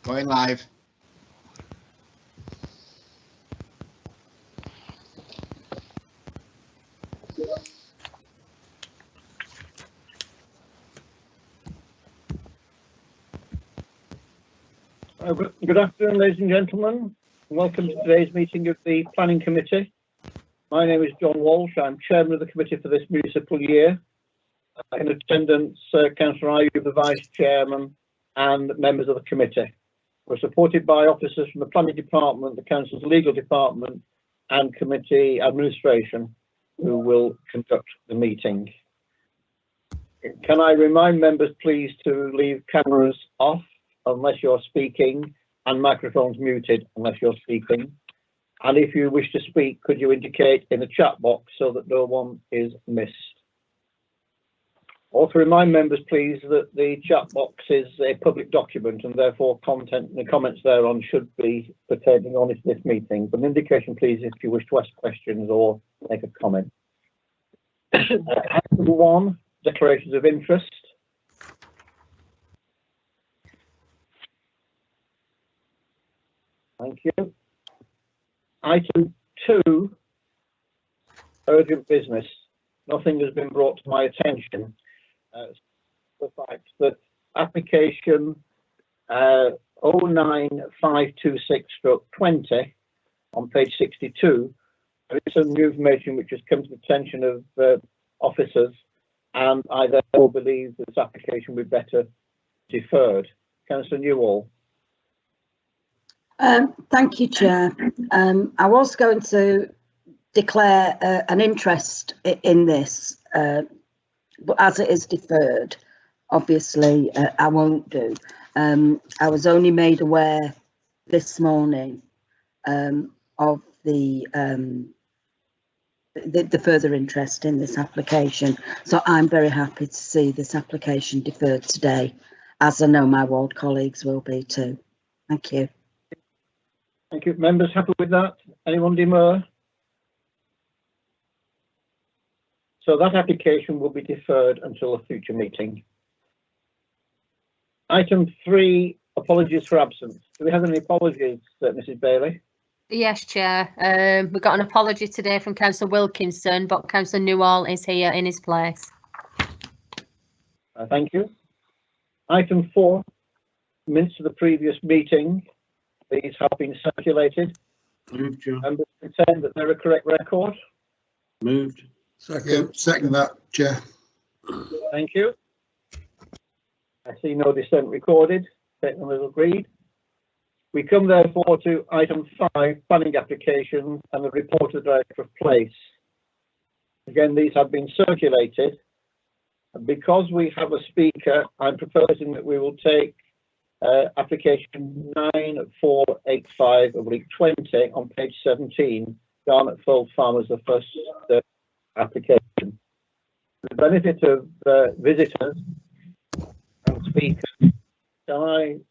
Going live. Good afternoon, ladies and gentlemen. Welcome to today's meeting of the Planning Committee. My name is John Walsh. I'm Chairman of the committee for this municipal year. In attendance, Councillor Ayub, the Vice Chairman, and members of the committee. We're supported by officers from the Planning Department, the Council's Legal Department, and Committee Administration, who will conduct the meeting. Can I remind members, please, to leave cameras off unless you're speaking, and microphones muted unless you're speaking. And if you wish to speak, could you indicate in the chat box so that no one is missed? Also remind members, please, that the chat box is a public document and therefore content and the comments thereon should be pertaining on to this meeting. But an indication, please, if you wish to ask questions or make a comment. Item 1, declarations of interest. Thank you. Item 2, urgent business. Nothing has been brought to my attention. The fact that application 09526/20 on page 62, there is some new information which has come to the attention of officers, and I therefore believe that this application would be better deferred. Councillor Newall. Thank you, Chair. I was going to declare an interest in this, but as it is deferred, obviously I won't do. I was only made aware this morning of the further interest in this application, so I'm very happy to see this application deferred today, as I know my ward colleagues will be too. Thank you. Thank you. Members happy with that? Anyone demur? So that application will be deferred until a future meeting. Item 3, apologies for absence. Do we have any apologies, Mrs. Bailey? Yes, Chair. We got an apology today from Councillor Wilkinson, but Councillor Newall is here in his place. Thank you. Item 4, minutes of the previous meeting. These have been circulated. Moved, Chair. Members contend that they're a correct record. Moved. Second that, Chair. Thank you. I see no dissent recorded. Take them as agreed. We come therefore to item 5, planning applications and the report of the Director of Place. Again, these have been circulated. And because we have a speaker, I'm proposing that we will take application 9485/20 on page 17, Garnet Fold Farm as the first application. For the benefit of visitors and speakers, can I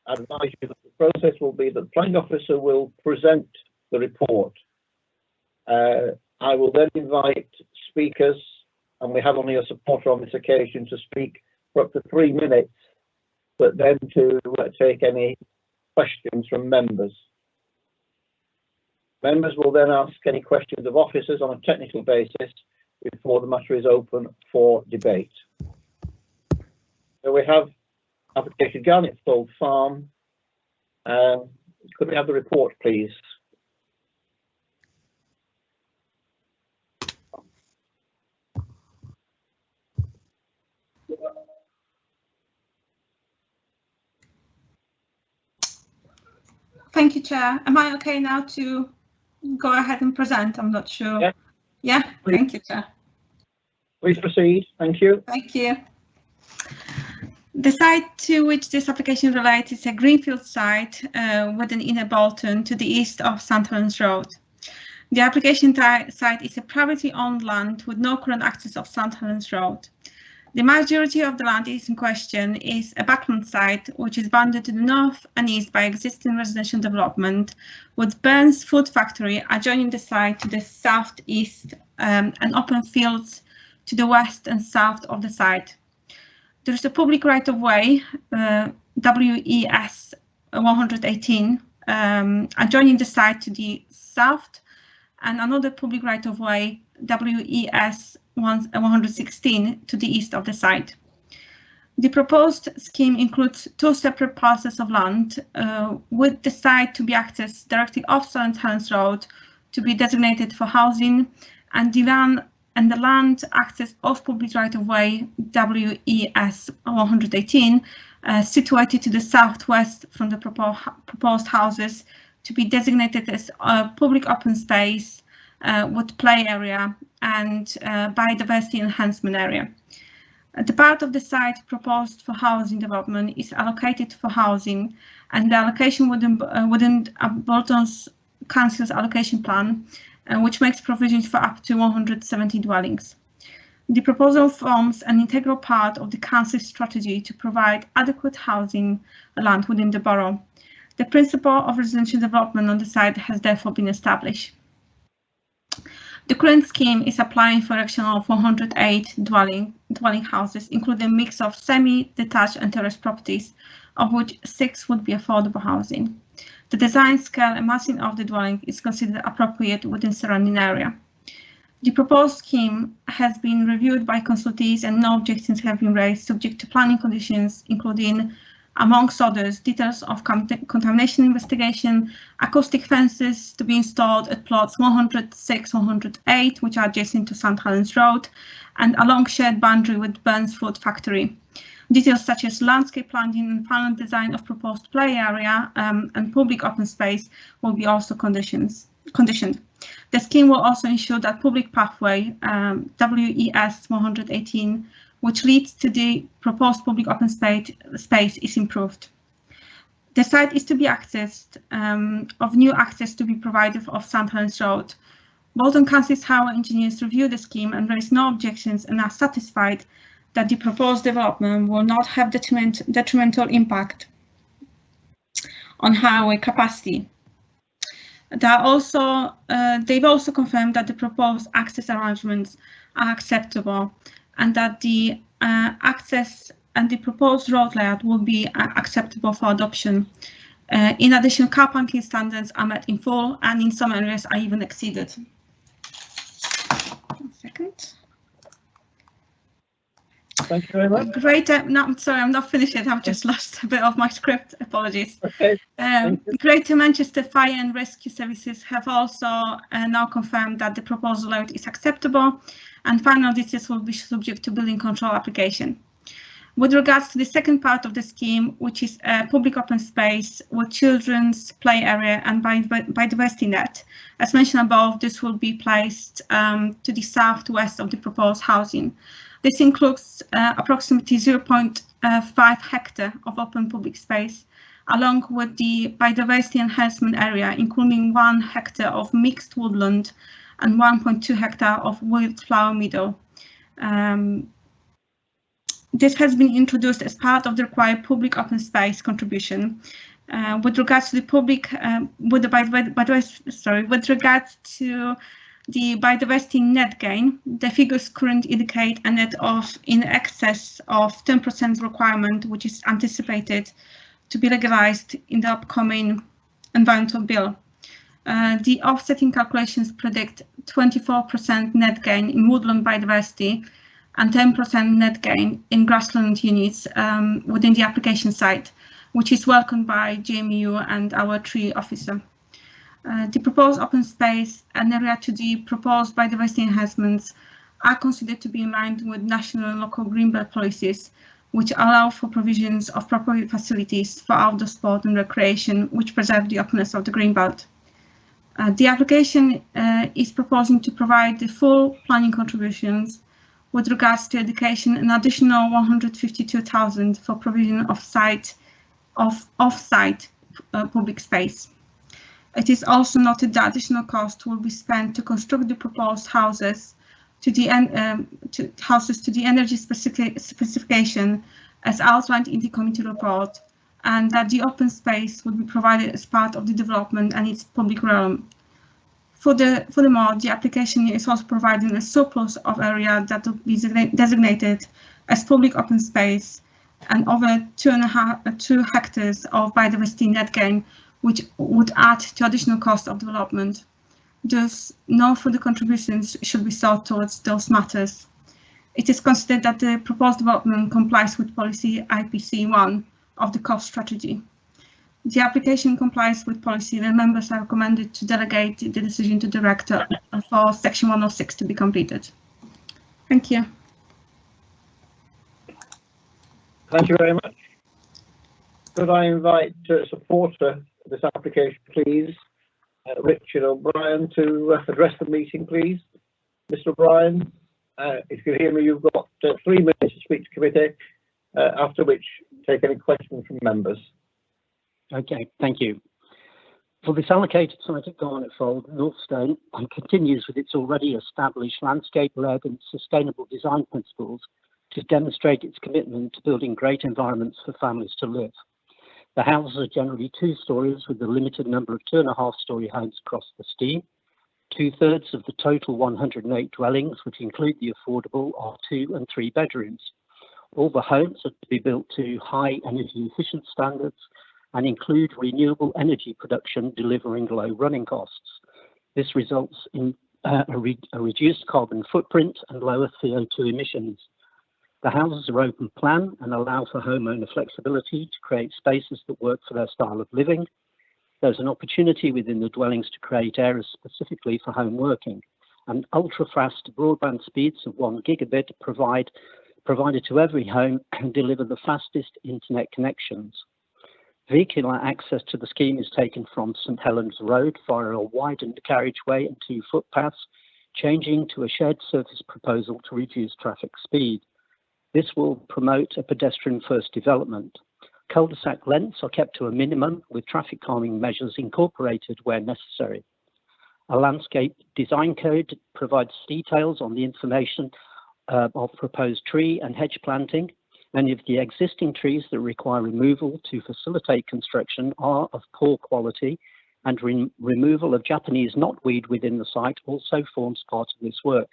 advise you that the process will be that the planning officer will present the report. I will then invite speakers, and we have only a supporter on this occasion, to speak for up to 3 minutes, but then to take any questions from members. Members will then ask any questions of officers on a technical basis before the matter is open for debate. So we have application Garnet Fold Farm. Could we have the report, please? Thank you, Chair. Am I okay now to go ahead and present? I'm not sure. Yeah. Yeah, Please. thank you, Chair. Please proceed. Thank you. Thank you. The site to which this application relates is a greenfield site within Inner Bolton to the east of St. Helens Road. The application site is a privately owned land with no current access of St. Helens Road. The majority of the land in question is a backland site which is bounded to the north and east by existing residential development, with Burns Food Factory adjoining the site to the southeast and open fields to the west and south of the site. There is a public right-of-way, WES 118 adjoining the site to the south, and another public right-of-way, WES 116, to the east of the site. The proposed scheme includes 2 separate parcels of land, with the site to be accessed directly off St. Helens Road to be designated for housing, and the land access off public right-of-way, WES 118, situated to the southwest from the proposed houses, to be designated as a public open space with play area and biodiversity enhancement area. The part of the site proposed for housing development is allocated for housing, and the allocation within Bolton's Council's allocation plan, which makes provisions for up to 170 dwellings. The proposal forms an integral part of the Council's strategy to provide adequate housing land within the borough. The principle of residential development on the site has therefore been established. The current scheme is applying for erection of 108 dwelling houses, including a mix of semi-detached and terrace properties, of which 6 would be affordable housing. The design, scale and massing of the dwelling is considered appropriate within surrounding area. The proposed scheme has been reviewed by consultees and no objections have been raised, subject to planning conditions, including, amongst others, details of contamination investigation, acoustic fences to be installed at plots 106, 108, which are adjacent to St. Helens Road, and along shared boundary with Burns Food Factory. Details such as landscape planting and final design of proposed play area and public open space will be also conditioned. The scheme will also ensure that public pathway, WES 118, which leads to the proposed public open space is improved. The site is to be accessed, of new access to be provided off St. Helens Road. Bolton Council's highway engineers reviewed the scheme and raised no objections and are satisfied that the proposed development will not have detrimental impact on highway capacity. They've also confirmed that the proposed access arrangements are acceptable and that the access and the proposed road layout will be acceptable for adoption. In addition, car parking standards are met in full and in some areas are even exceeded. 1 second. Thank you very much. Great. No, sorry, I'm not finished yet. I've just lost a bit of my script. Apologies. Okay. Greater Manchester Fire and Rescue Services have also now confirmed that the proposed layout is acceptable, and final details will be subject to building control application. With regards to the second part of the scheme, which is a public open space with children's play area and biodiversity net, as mentioned above, this will be placed to the southwest of the proposed housing. This includes approximately 0.5 hectare of open public space, along with the biodiversity enhancement area, including 1 hectare of mixed woodland and 1.2 hectare of wildflower meadow. This has been introduced as part of the required public open space contribution. With regards to the public, with regards to the biodiversity net gain, the figures currently indicate a net of in excess of 10% requirement, which is anticipated to be legalized in the upcoming environmental bill. The offsetting calculations predict 24% net gain in woodland biodiversity and 10% net gain in grassland units within the application site, which is welcomed by JMU and our tree officer. The proposed open space and area to the proposed biodiversity enhancements are considered to be in line with national and local greenbelt policies, which allow for provisions of proper facilities for outdoor sport and recreation, which preserve the openness of the greenbelt. The application is proposing to provide the full planning contributions with regards to education, an additional 152,000 for provision of off-site public space. It is also noted that additional cost will be spent to construct the proposed houses to the energy specification as outlined in the committee report, and that the open space would be provided as part of the development and its public realm. Furthermore, the application is also providing a surplus of area that will be designated as public open space and over 2 hectares of biodiversity net gain, which would add to additional cost of development. Thus, no further contributions should be sought towards those matters. It is considered that the proposed development complies with policy IPC1 of the cost strategy. The application complies with policy, and members are recommended to delegate the decision to director for section 106 to be completed. Thank you. Thank you very much. Could I invite supporter of this application, please, Richard O'Brien, to address the meeting, please. Mr. O'Brien, if you hear me, you've got 3 minutes to speak to committee, after which take any questions from members. Okay, thank you. For this allocated site at Garnet Fold, Northstone continues with its already established landscape-led and sustainable design principles to demonstrate its commitment to building great environments for families to live. The houses are generally 2 stories with a limited number of 2.5-storey homes across the scheme. 2/3 of the total 108 dwellings, which include the affordable, are 2 and 3 bedrooms. All the homes are to be built to high energy efficient standards and include renewable energy production delivering low running costs. This results in a reduced carbon footprint and lower CO2 emissions. The houses are open plan and allow for homeowner flexibility to create spaces that work for their style of living. There's an opportunity within the dwellings to create areas specifically for home working, and ultra-fast broadband speeds of 1 gigabit provided to every home can deliver the fastest internet connections. Vehicular access to the scheme is taken from St Helens Road via a widened carriageway and 2 footpaths, changing to a shared surface proposal to reduce traffic speed. This will promote a pedestrian-first development. Cul-de-sac lengths are kept to a minimum, with traffic calming measures incorporated where necessary. A landscape design code provides details on the information of proposed tree and hedge planting. Many of the existing trees that require removal to facilitate construction are of poor quality, and removal of Japanese knotweed within the site also forms part of this work.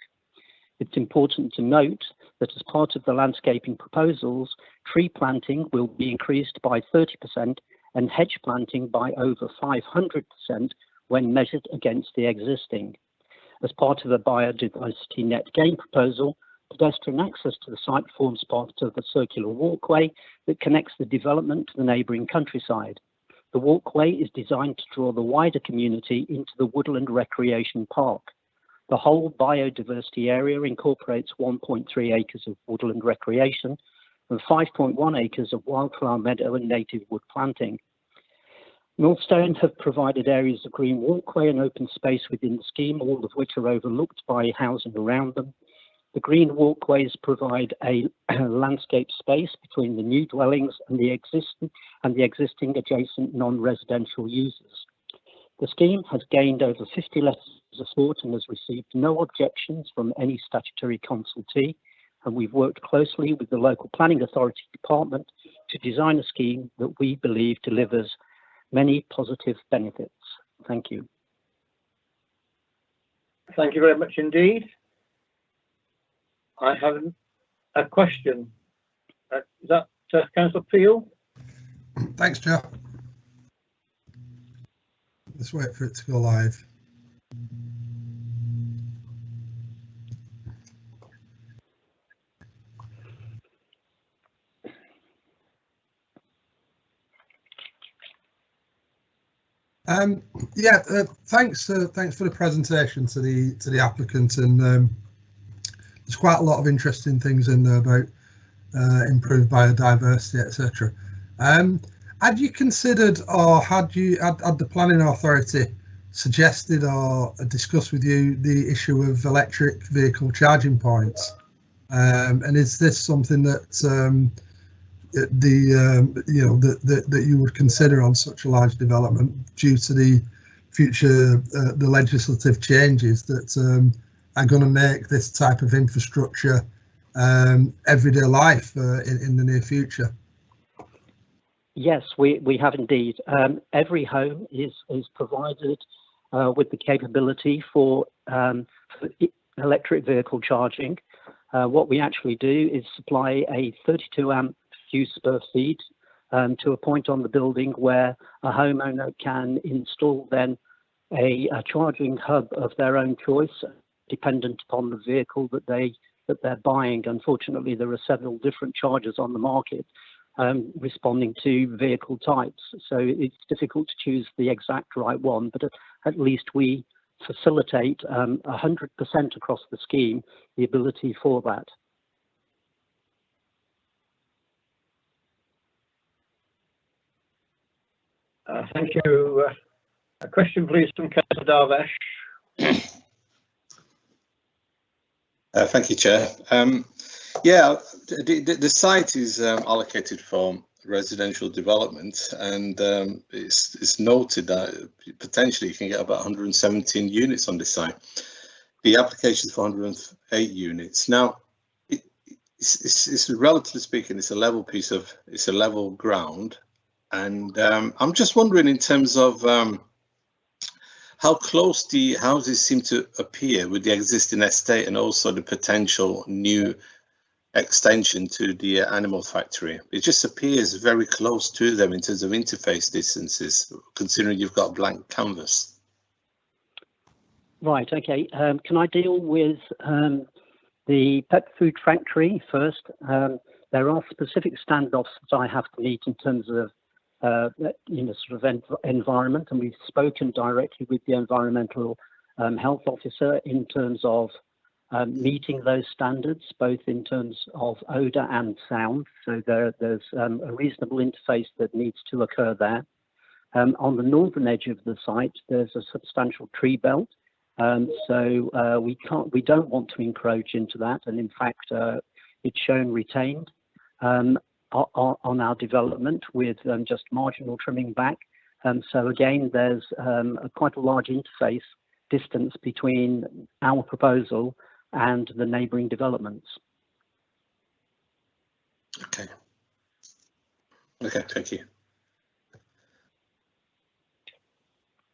It's important to note that as part of the landscaping proposals, tree planting will be increased by 30% and hedge planting by over 500% when measured against the existing. As part of the biodiversity net gain proposal, pedestrian access to the site forms part of the circular walkway that connects the development to the neighbouring countryside. The walkway is designed to draw the wider community into the woodland recreation park. The whole biodiversity area incorporates 1.3 acres of woodland recreation and 5.1 acres of wildflower meadow and native wood planting. Northstone have provided areas of green walkway and open space within the scheme, all of which are overlooked by housing around them. The green walkways provide a landscape space between the new dwellings and the existing adjacent non-residential users. The scheme has gained over 50 letters of support and has received no objections from any statutory consultee, and we've worked closely with the local planning authority department to design a scheme that we believe delivers many positive benefits. Thank you. Thank you very much indeed. I have a question. Is that Councillor Peel? Thanks, Joe. Let's wait for it to go live. Thanks for the presentation to the applicant, and there's quite a lot of interesting things in there about improved biodiversity, etc. Had you considered, or had the planning authority suggested or discussed with you the issue of electric vehicle charging points? And is this something that that you would consider on such a large development due to the future the legislative changes that are going to make this type of infrastructure everyday life in the near future? Yes, we have indeed. Every home is provided with the capability for electric vehicle charging. What we actually do is supply a 32 amp few spur feet to a point on the building where a homeowner can install then a charging hub of their own choice, dependent upon the vehicle that they're buying. Unfortunately, there are several different chargers on the market responding to vehicle types, so it's difficult to choose the exact right one, but at least we facilitate 100% across the scheme the ability for that. Thank you. A question, please, from Councillor Darvesh. Thank you, Chair. Yeah, the site is allocated for residential development, and it's noted that potentially you can get about 117 units on this site. The application is for 108 units. Now, it's relatively speaking, it's a level it's a level ground, and I'm just wondering in terms of how close the houses seem to appear with the existing estate and also the potential new extension to the animal factory. It just appears very close to them in terms of interface distances, considering you've got a blank canvas. Right, okay. Can I deal with the pet food factory first? There are specific standoffs that I have to meet in terms of sort of environment, and we've spoken directly with the environmental health officer in terms of meeting those standards, both in terms of odour and sound. So there's a reasonable interface that needs to occur there. On the northern edge of the site, there's a substantial tree belt, so we don't want to encroach into that, and in fact, it's shown retained on our development with just marginal trimming back. So again, there's quite a large interface distance between our proposal and the neighbouring developments. Okay. Okay, thank you.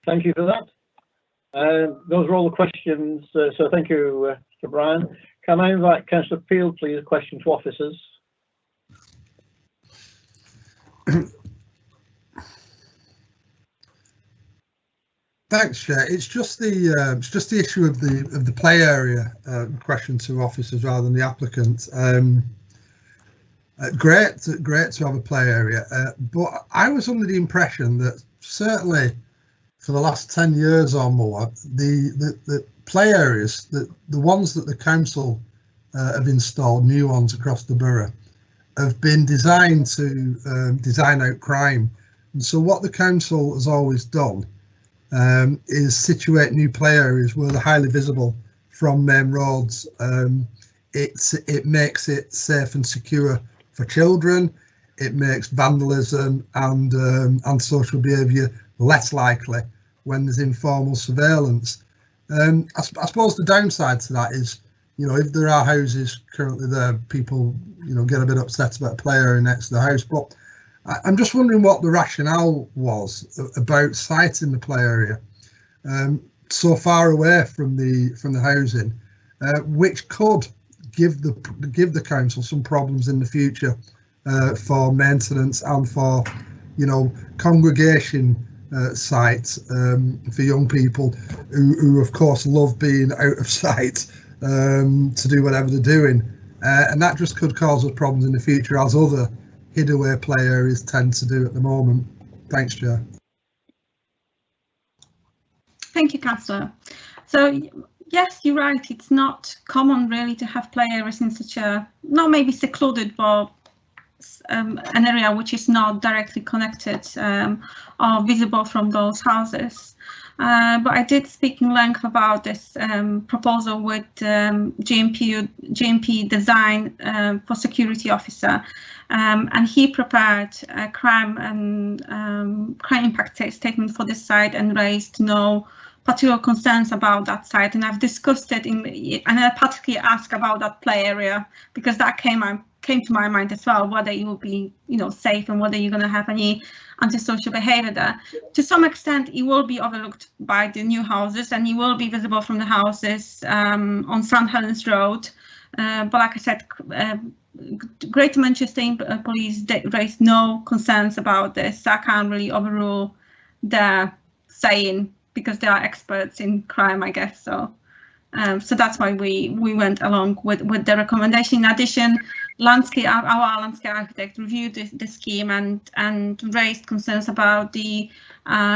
Thank you for that. Those are all the questions. So thank you, Mr. Bryan. Can I invite Councillor Peel, please, a question to officers? Thanks, Chair. It's just the issue of the play area question to officers rather than the applicant. Great to have a play area, but I was under the impression that certainly for the last 10 years or more, the play areas, the ones that the council have installed, new ones across the borough, have been designed to design out crime. And so what the council has always done is situate new play areas where they're highly visible from main roads. It makes it safe and secure for children. It makes vandalism and social behaviour less likely when there's informal surveillance. I suppose the downside to that is, if there are houses currently there, people, get a bit upset about a play area next to the house. But I'm just wondering what the rationale was about siting the play area so far away from the housing, which could give the council some problems in the future for maintenance and for congregation sites for young people who of course love being out of sight to do whatever they're doing, and that just could cause us problems in the future, as other hid away play areas tend to do at the moment. Thanks, Chair. Thank you, Councillor. So yes, you're right, it's not common really to have play areas in such a, not maybe secluded, but an area which is not directly connected or visible from those houses. But I did speak in length about this proposal with GMP Design for security officer, and he prepared a crime impact statement for this site and raised no particular concerns about that site. And I've discussed it and I particularly asked about that play area because that came to my mind as well, whether it will be safe and whether you're going to have any antisocial behavior there. To some extent, it will be overlooked by the new houses and it will be visible from the houses on St. Helens Road. But like I said, Greater Manchester Police raised no concerns about this. So I can't really overrule their saying because they are experts in crime, I guess. So that's why we went along with the recommendation. In addition, our landscape architect reviewed the scheme and raised concerns about the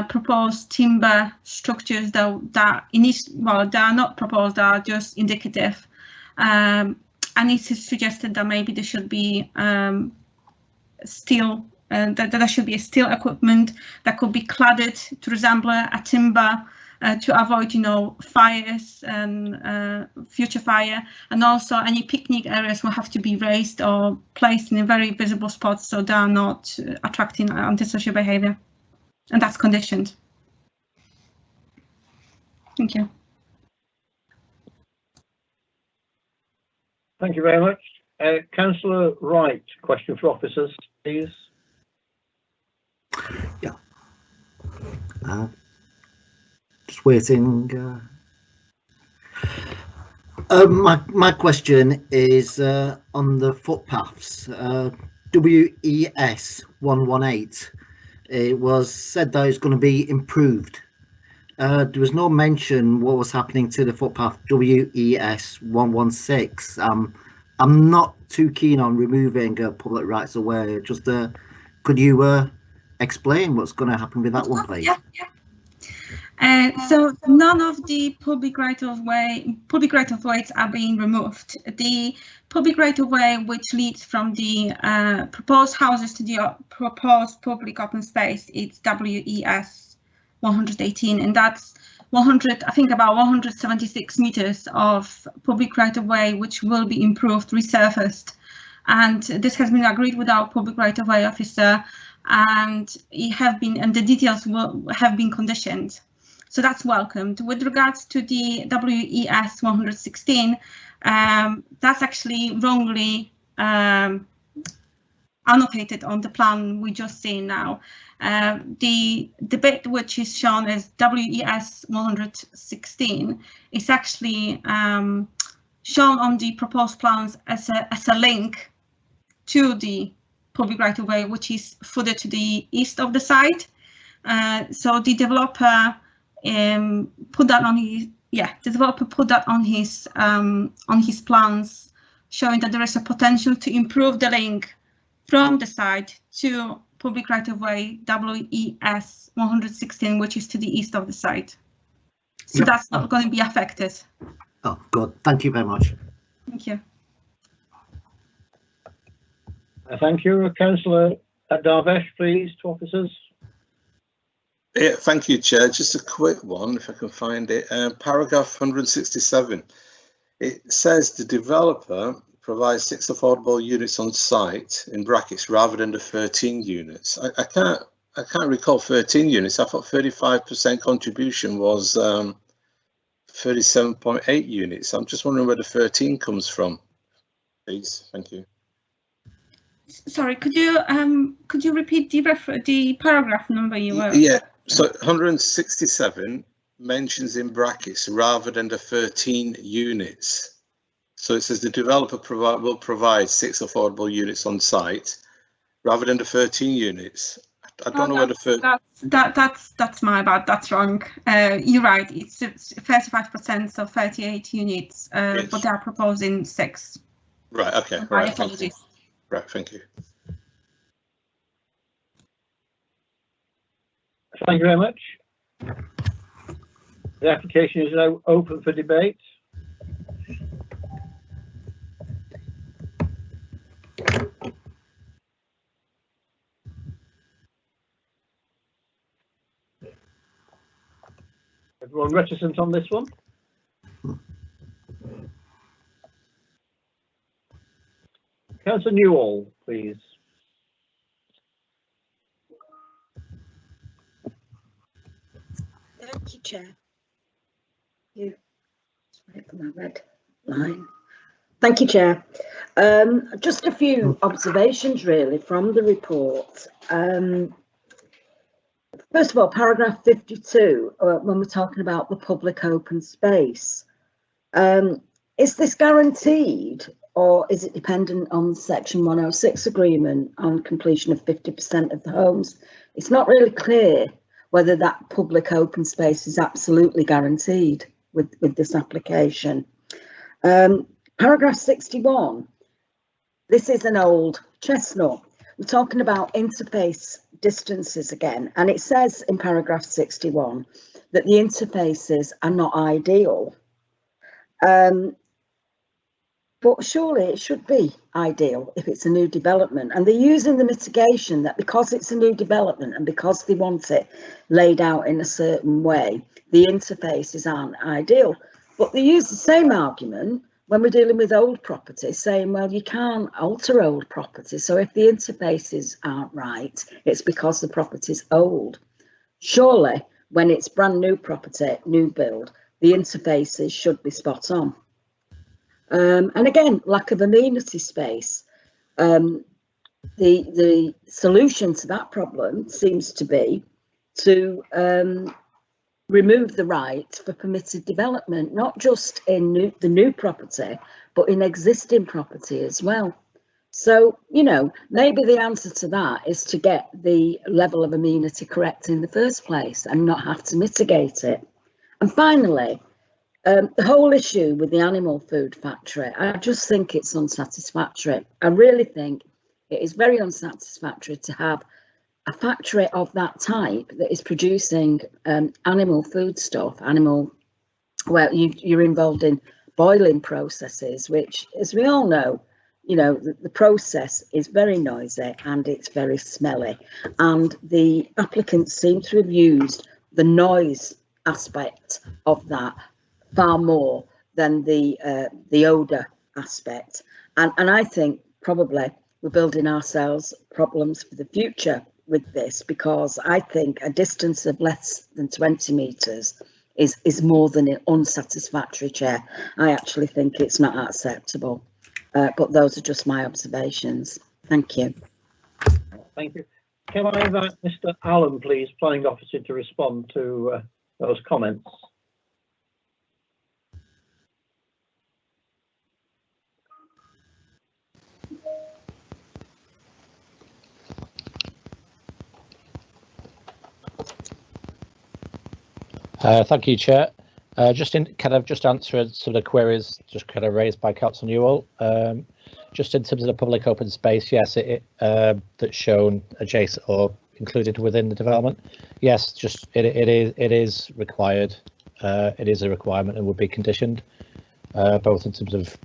proposed timber structures that they are not proposed, they are just indicative. And it is suggested that maybe there should be steel, that there should be a steel equipment that could be cladded to resemble a timber to avoid, fires and future fire. And also any picnic areas will have to be raised or placed in a very visible spots so they are not attracting antisocial behavior. And that's conditioned. Thank you. Thank you very much. Councillor Wright, question for officers, please. Yeah. Just waiting. My question is on the footpaths. WES 118. It was said that it's going to be improved. There was no mention what was happening to the footpath WES 116. I'm not too keen on removing public rights of way. Just could you explain what's going to happen with that one, please? Yeah. So none of the public right of ways are being removed. The public right of way which leads from the proposed houses to the proposed public open space, it's WES 118, and that's about 176 meters of public right of way which will be improved, resurfaced, and this has been agreed with our public right of way officer, and the details have been conditioned. So that's welcomed. With regards to the WES 116, that's actually wrongly annotated on the plan we just seen now. The bit which is shown as WES 116 is actually shown on the proposed plans as a link to the public right of way, which is further to the east of the site. So the developer put that on his plans, showing that there is a potential to improve the link from the site to public right of way WES 116, which is to the east of the site. So that's not going to be affected. Oh, good. Thank you very much. Thank you. Thank you. Councillor Darvesh, please, to officers. Yeah, thank you, Chair. Just a quick one, if I can find it. Paragraph 167. It says the developer provides 6 affordable units on site, in brackets, rather than the 13 units. I can't recall 13 units. I thought 35% contribution was 37.8 units. I'm just wondering where the 13 comes from, please. Thank you. Sorry, could you repeat the paragraph number you were? Yeah, so 167 mentions in brackets rather than the 13 units. So it says the developer will provide 6 affordable units on site rather than the 13 units. I don't know where the first. That's my bad. That's wrong. You're right. It's 35%, so 38 units. Yes. But they are proposing 6. Right. Okay. My Right. apologies. Right. Thank you. Thank you very much. The application is now open for debate. Everyone reticent on this one? Councillor Newall, please. Thank you, Chair. Wait for my red line. Thank you, Chair. Just a few observations, really, from the report. First of all, paragraph 52, when we're talking about the public open space. Is this guaranteed, or is it dependent on Section 106 agreement on completion of 50% of the homes? It's not really clear whether that public open space is absolutely guaranteed with this application. Paragraph 61, this is an old chestnut. We're talking about interface distances again, and it says in paragraph 61 that the interfaces are not ideal. But surely it should be ideal if it's a new development. And they're using the mitigation that because it's a new development and because they want it laid out in a certain way, the interfaces aren't ideal. But they use the same argument when we're dealing with old property, saying, well, you can't alter old property. So if the interfaces aren't right, it's because the property's old. Surely when it's brand new property, new build, the interfaces should be spot on. And again, lack of amenity space. The solution to that problem seems to be to remove the right for permitted development, not just in the new property, but in existing property as well. So, you know, maybe the answer to that is to get the level of amenity correct in the first place and not have to mitigate it. And finally, the whole issue with the animal food factory, I just think it's unsatisfactory. I really think it is very unsatisfactory to have a factory of that type that is producing animal food stuff, where you're involved in boiling processes, which, as we all know, you know, the process is very noisy and it's very smelly. And the applicants seem to have used the noise aspect of that far more than the odour aspect. And I think probably we're building ourselves problems for the future with this, because I think a distance of less than 20 metres is more than an unsatisfactory, Chair. I actually think it's not acceptable, but those are just my observations. Thank you. Thank you. Can I invite Mr. Allen, please, Planning Officer, to respond to those comments? Thank you, Chair. Just answering some of the queries just kind of raised by Councillor Newell. Just in terms of the public open space, yes, that's shown adjacent or included within the development. Yes, just it is required. It is a requirement and would be conditioned, both in terms of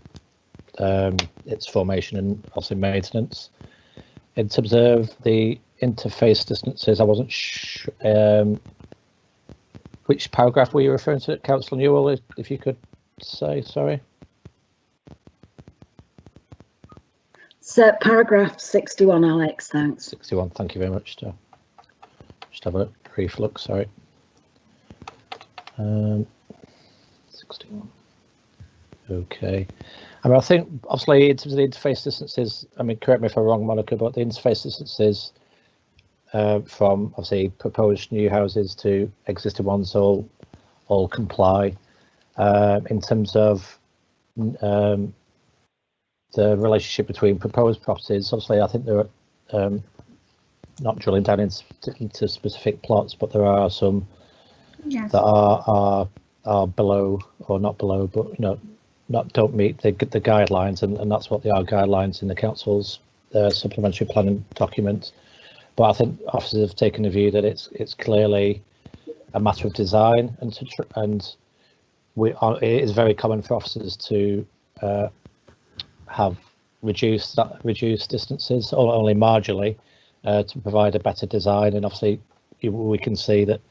its formation and also maintenance. In terms of the interface distances, I wasn't sure. Which paragraph were you referring to, Councillor Newell, if you could say, sorry? So paragraph 61, Alex, thanks. 61, thank you very much. Just have a brief look, sorry. 61. Okay. I mean, I think, obviously, in terms of the interface distances, I mean, correct me if I'm wrong, Monica, but the interface distances from obviously proposed new houses to existing ones all comply. In terms of the relationship between proposed properties, obviously I think there are not drilling down into specific plots, but there are some that are below or not below, but you know, don't meet the guidelines, and that's what they are, guidelines in the council's supplementary planning document. But I think officers have taken the view that it's clearly a matter of design, and it is very common for officers to have reduced distances, or only marginally, to provide a better design. And obviously, we can see that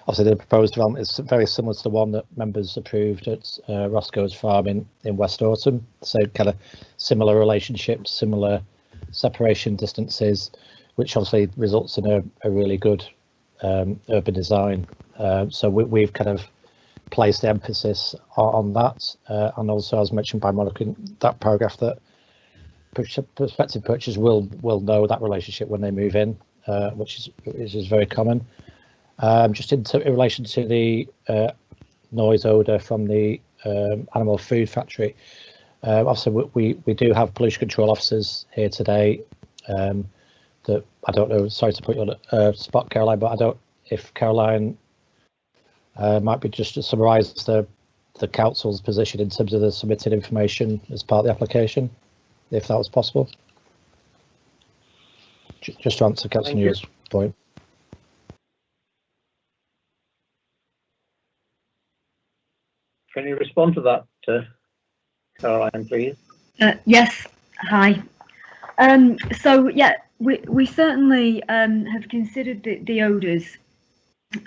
obviously the proposed development is very similar to the one that members approved at Roscoe's Farm in West Autumn. So kind of similar relationships, similar separation distances, which obviously results in a really good urban design. So we've kind of placed the emphasis on that, and also, as mentioned by Monica in that paragraph, that prospective purchasers will know that relationship when they move in, which is very common. Just in relation to the noise odour from the animal food factory. Obviously, we do have pollution control officers here today. That I don't know. Sorry to put you on a spot, Caroline, but I don't. If Caroline might be just to summarise the council's position in terms of the submitted information as part of the application, if that was possible. Just to answer Councillor Newell's point. Can you respond to that, Caroline, please? Yes. Hi. So yeah, we certainly have considered the odours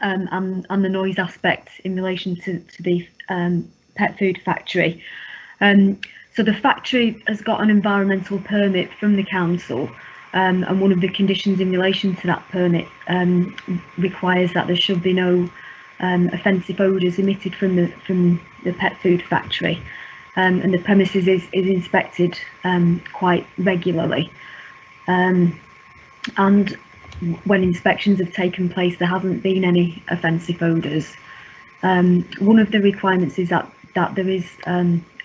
and the noise aspect in relation to the pet food factory. So the factory has got an environmental permit from the council, and one of the conditions in relation to that permit requires that there should be no offensive odours emitted from the pet food factory, and the premises is inspected quite regularly, and when inspections have taken place there hasn't been any offensive odours. One of the requirements is that there is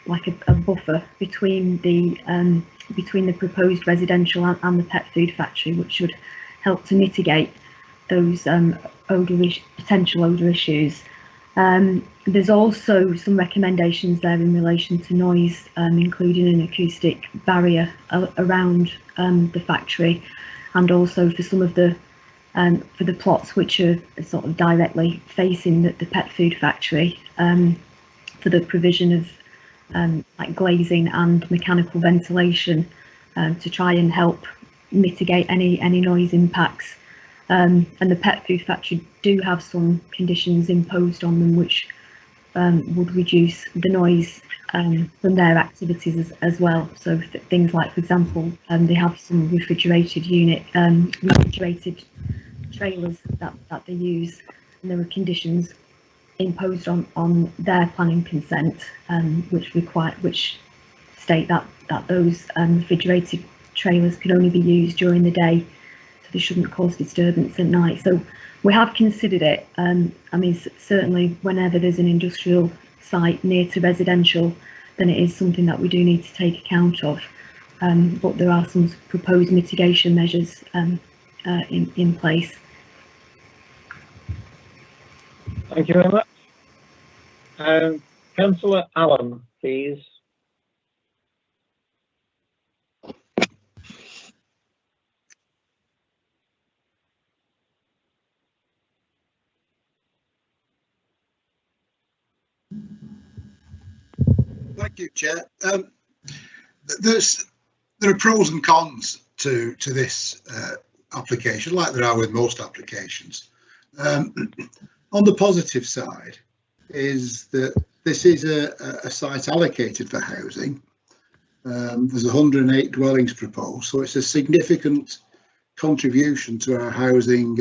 like a buffer between the proposed residential and the pet food factory, which should help to mitigate those potential odour issues. There's also some recommendations there in relation to noise, including an acoustic barrier around the factory, and also for some of the for the plots which are sort of directly facing the pet food factory, for the provision of like glazing and mechanical ventilation to try and help mitigate any noise impacts. And the pet food factory do have some conditions imposed on them which would reduce the noise from their activities as well. So things like, for example, they have some refrigerated trailers that they use, and there are conditions imposed on their planning consent which state that those refrigerated trailers can only be used during the day, so they shouldn't cause disturbance at night. So we have considered it. I mean, certainly whenever there's an industrial site near to residential, then it is something that we do need to take account of, but there are some proposed mitigation measures in place. Thank you very much. Councillor Allen, please. Thank you, Chair. There are pros and cons to this application, like there are with most applications. On the positive side is that this is a site allocated for housing. There's 108 dwellings proposed, so it's a significant contribution to our housing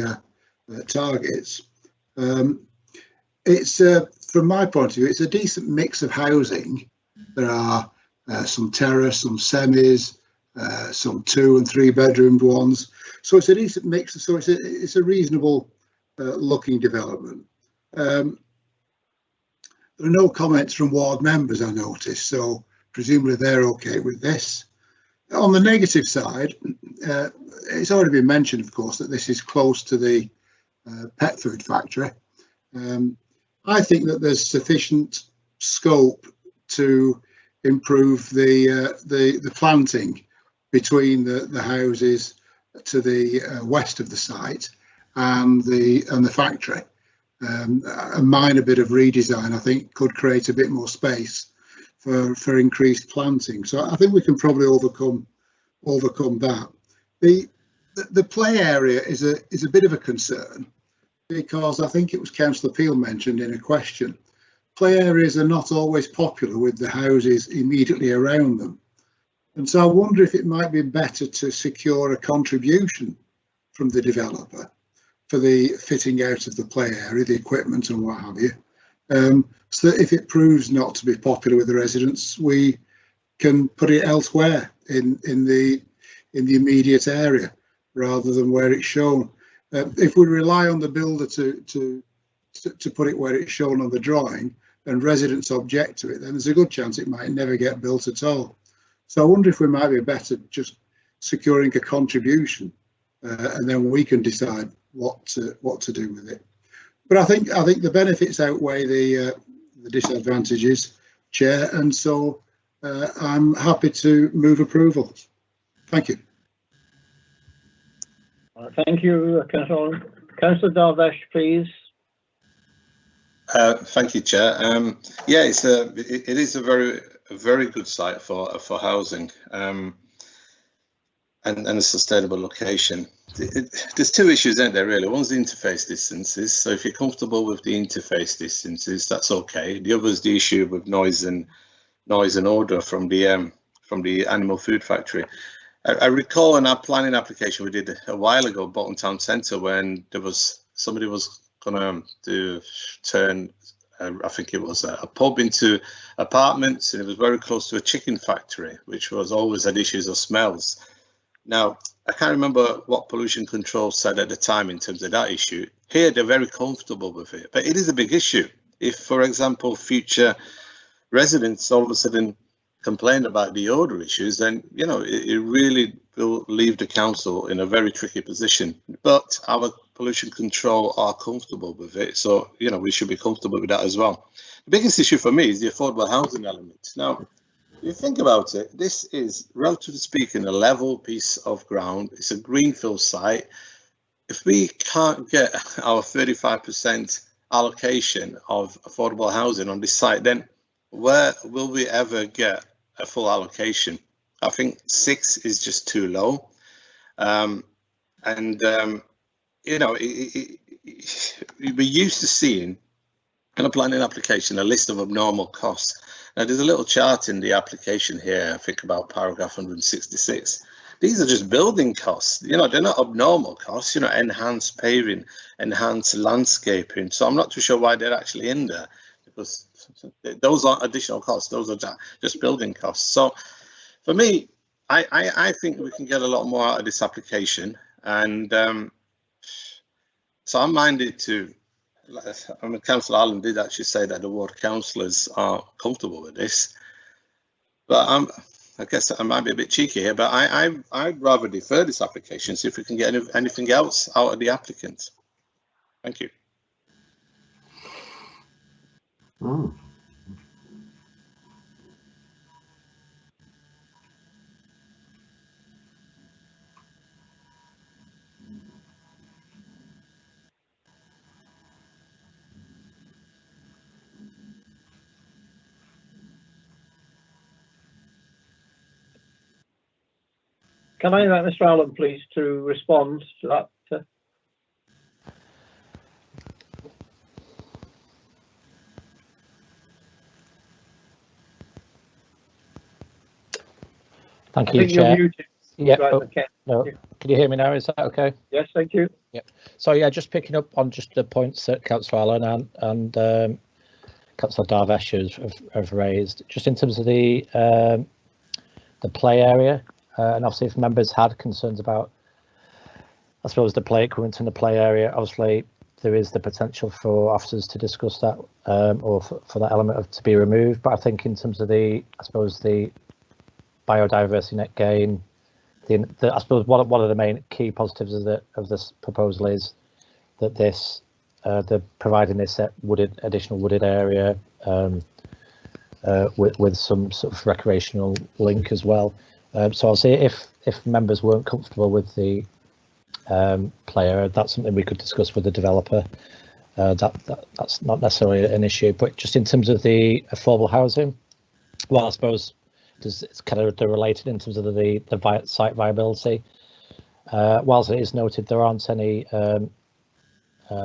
targets. It's from my point of view, it's a decent mix of housing. There are some terrace, some semis, some 2 and 3 bedroomed ones. So it's a decent mix. So it's a reasonable looking development. There are no comments from ward members, I noticed, so presumably they're okay with this. On the negative side, it's already been mentioned, of course, that this is close to the pet food factory. I think that there's sufficient scope to improve the planting between the houses to the west of the site and the factory. A minor bit of redesign, I think, could create a bit more space for increased planting. So I think we can probably overcome that. The play area is a bit of a concern, because I think it was Councillor Peel mentioned in a question. Play areas are not always popular with the houses immediately around them. And so I wonder if it might be better to secure a contribution from the developer for the fitting out of the play area, the equipment and what have you. So that if it proves not to be popular with the residents, we can put it elsewhere in the immediate area rather than where it's shown. If we rely on the builder to put it where it's shown on the drawing, and residents object to it, then there's a good chance it might never get built at all. So I wonder if we might be better just securing a contribution, and then we can decide what to do with it. But I think the benefits outweigh the disadvantages, Chair, and so I'm happy to move approval. Thank you. Thank you, Councillor Darvish, please. Thank you, Chair. Yeah, it is a very good site for housing, and a sustainable location. There's two issues, aren't there, really? One's the interface distances. So if you're comfortable with the interface distances, that's okay. The other is the issue with noise and odour from the animal food factory. I recall in our planning application we did a while ago, Bolton Town Centre, when somebody was going to turn, I think it was a pub into apartments, and it was very close to a chicken factory, which was always had issues of smells. Now, I can't remember what pollution control said at the time in terms of that issue. Here, they're very comfortable with it, but it is a big issue. If, for example, future residents all of a sudden complain about the odour issues, then, you know, it really will leave the council in a very tricky position. But our pollution control are comfortable with it, so, you know, we should be comfortable with that as well. The biggest issue for me is the affordable housing element. Now, if you think about it, this is, relatively speaking, a level piece of ground. It's a greenfield site. If we can't get our 35% allocation of affordable housing on this site, then where will we ever get a full allocation? I think 6 is just too low. You know, we're used to seeing in a planning application a list of abnormal costs. Now, there's a little chart in the application here, I think about paragraph 166. These are just building costs. You know, they're not abnormal costs, you know, enhanced paving, enhanced landscaping. So I'm not too sure why they're actually in there, because those aren't additional costs. Those are just building costs. So for me, I think we can get a lot more out of this application. And so I'm minded to, I mean, Councillor Allen did actually say that the ward councillors are comfortable with this, but I guess I might be a bit cheeky here, but I'd rather defer this application, see if we can get anything else out of the applicant. Thank you. Oh. Can I invite Mr. Allen, please, to respond to that? Thank you, Chair. Yeah. Right, Oh, okay. no. Can you hear me now? Is that okay? Yes, thank you. Yeah. So yeah, just picking up on just the points that Councillor Allen and Councillor Darvish have raised, just in terms of the play area, and obviously if members had concerns about, I suppose, the play equipment in the play area, obviously there is the potential for officers to discuss that, or for that element to be removed. But I think in terms of I suppose the biodiversity net gain, I suppose one of the main key positives of this proposal is that they're providing this additional wooded area with some sort of recreational link as well. So I'll say if members weren't comfortable with the play area, that's something we could discuss with the developer. That's not necessarily an issue, but just in terms of the affordable housing, well, I suppose it's kind of related in terms of the site viability. Whilst it is noted there aren't any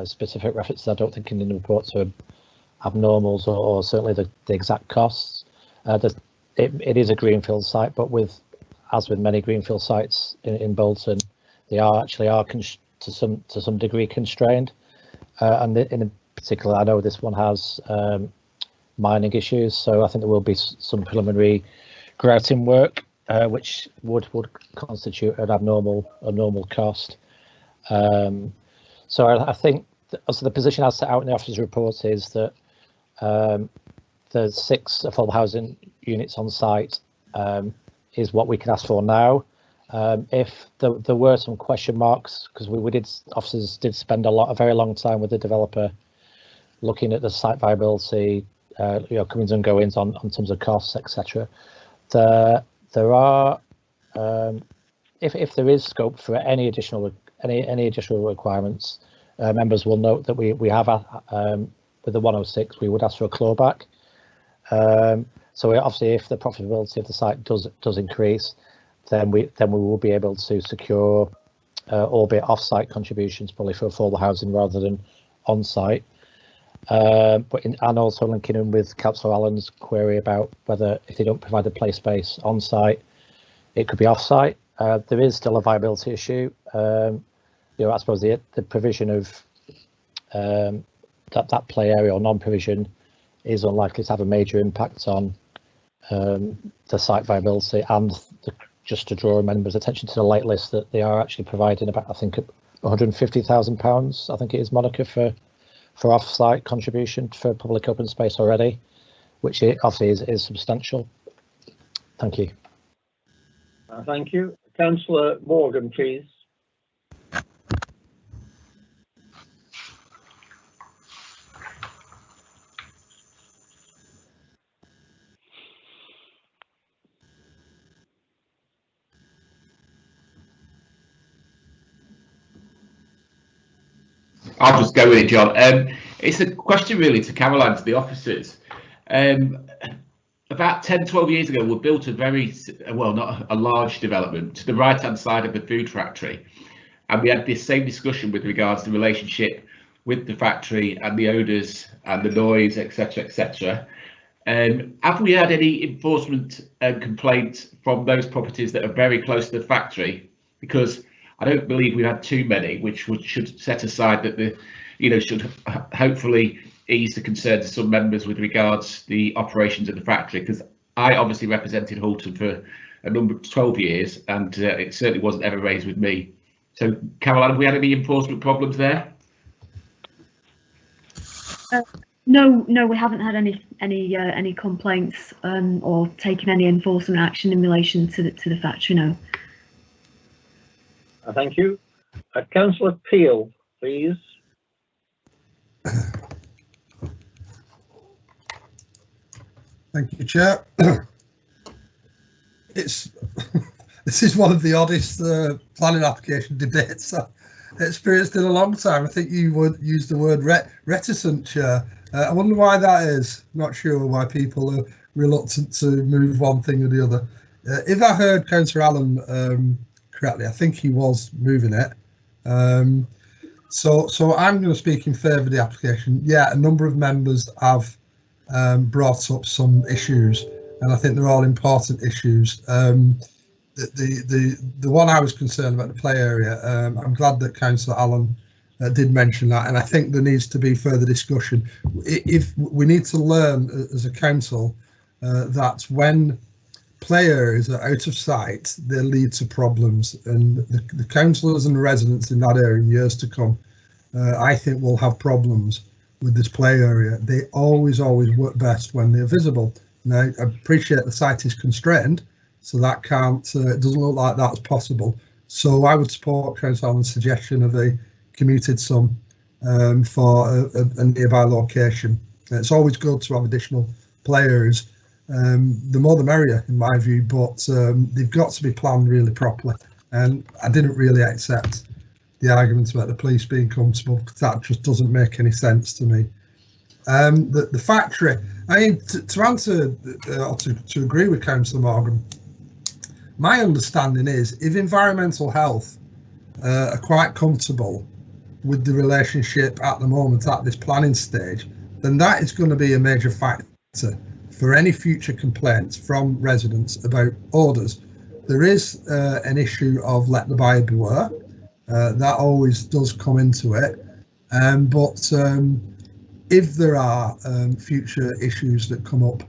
specific references, I don't think, in the report to abnormals or certainly the exact costs. It is a greenfield site, but as with many greenfield sites in Bolton, they are to some degree constrained. And in particular, I know this one has mining issues, so I think there will be some preliminary grouting work, which would constitute an abnormal cost. So I think also the position as set out in the officer's report is that the 6 affordable housing units on site is what we can ask for now. If there were some question marks, because officers did spend a very long time with the developer looking at the site viability, comings and goings on terms of costs, etc. There are, if there is scope for any additional requirements, members will note that we have with the 106 we would ask for a clawback. So obviously, if the profitability of the site does increase, then we will be able to secure albeit off-site contributions probably for affordable housing rather than on-site. And also linking in with Councillor Allen's query about whether if they don't provide the play space on-site, it could be off-site. There is still a viability issue. I suppose the provision of that play area or non-provision is unlikely to have a major impact on the site viability, and just to draw members' attention to the late list that they are actually providing about, I think, £150,000, I think it is, Monica, for off-site contribution for public open space already, which obviously is substantial. Thank you. Thank you. Councillor Morgan, please. I'll just go with it, John. It's a question really to Caroline, to the officers. About 10, 12 years ago, we built not a large development to the right-hand side of the food factory. And we had this same discussion with regards to the relationship with the factory and the odours and the noise, etc., etc. Have we had any enforcement complaints from those properties that are very close to the factory? Because I don't believe we had too many, which should set aside that should hopefully ease the concerns of some members with regards to the operations of the factory. Because I obviously represented Bolton for a number of 12 years, and it certainly wasn't ever raised with me. So, Caroline, have we had any enforcement problems there? No, we haven't had any complaints or taken any enforcement action in relation to the factory. No. Thank you. Councillor Peel, please. Thank you, Chair. This is one of the oddest planning application debates I've experienced in a long time. I think you would use the word reticent, Chair. I wonder why that is. Not sure why people are reluctant to move one thing or the other. If I heard Councillor Allen correctly, I think he was moving it. So I'm going to speak in favour of the application. Yeah, a number of members have brought up some issues, and I think they're all important issues. The one I was concerned about, the play area, I'm glad that Councillor Allen did mention that, and I think there needs to be further discussion. If we need to learn as a council that when play areas are out of sight, they lead to problems, and the councillors and the residents in that area in years to come, I think, will have problems with this play area. They always work best when they're visible. Now, I appreciate the site is constrained, so that can't, it doesn't look like that's possible. So I would support Councillor Allen's suggestion of a commuted sum for a nearby location. It's always good to have additional play areas. The more the merrier, in my view, but they've got to be planned really properly. And I didn't really accept the arguments about the police being comfortable, because that just doesn't make any sense to me. The factory, I mean, to answer or to agree with Councillor Morgan, my understanding is if environmental health are quite comfortable with the relationship at the moment at this planning stage, then that is going to be a major factor for any future complaints from residents about odours. There is an issue of let the buyer beware. That always does come into it. But if there are future issues that come up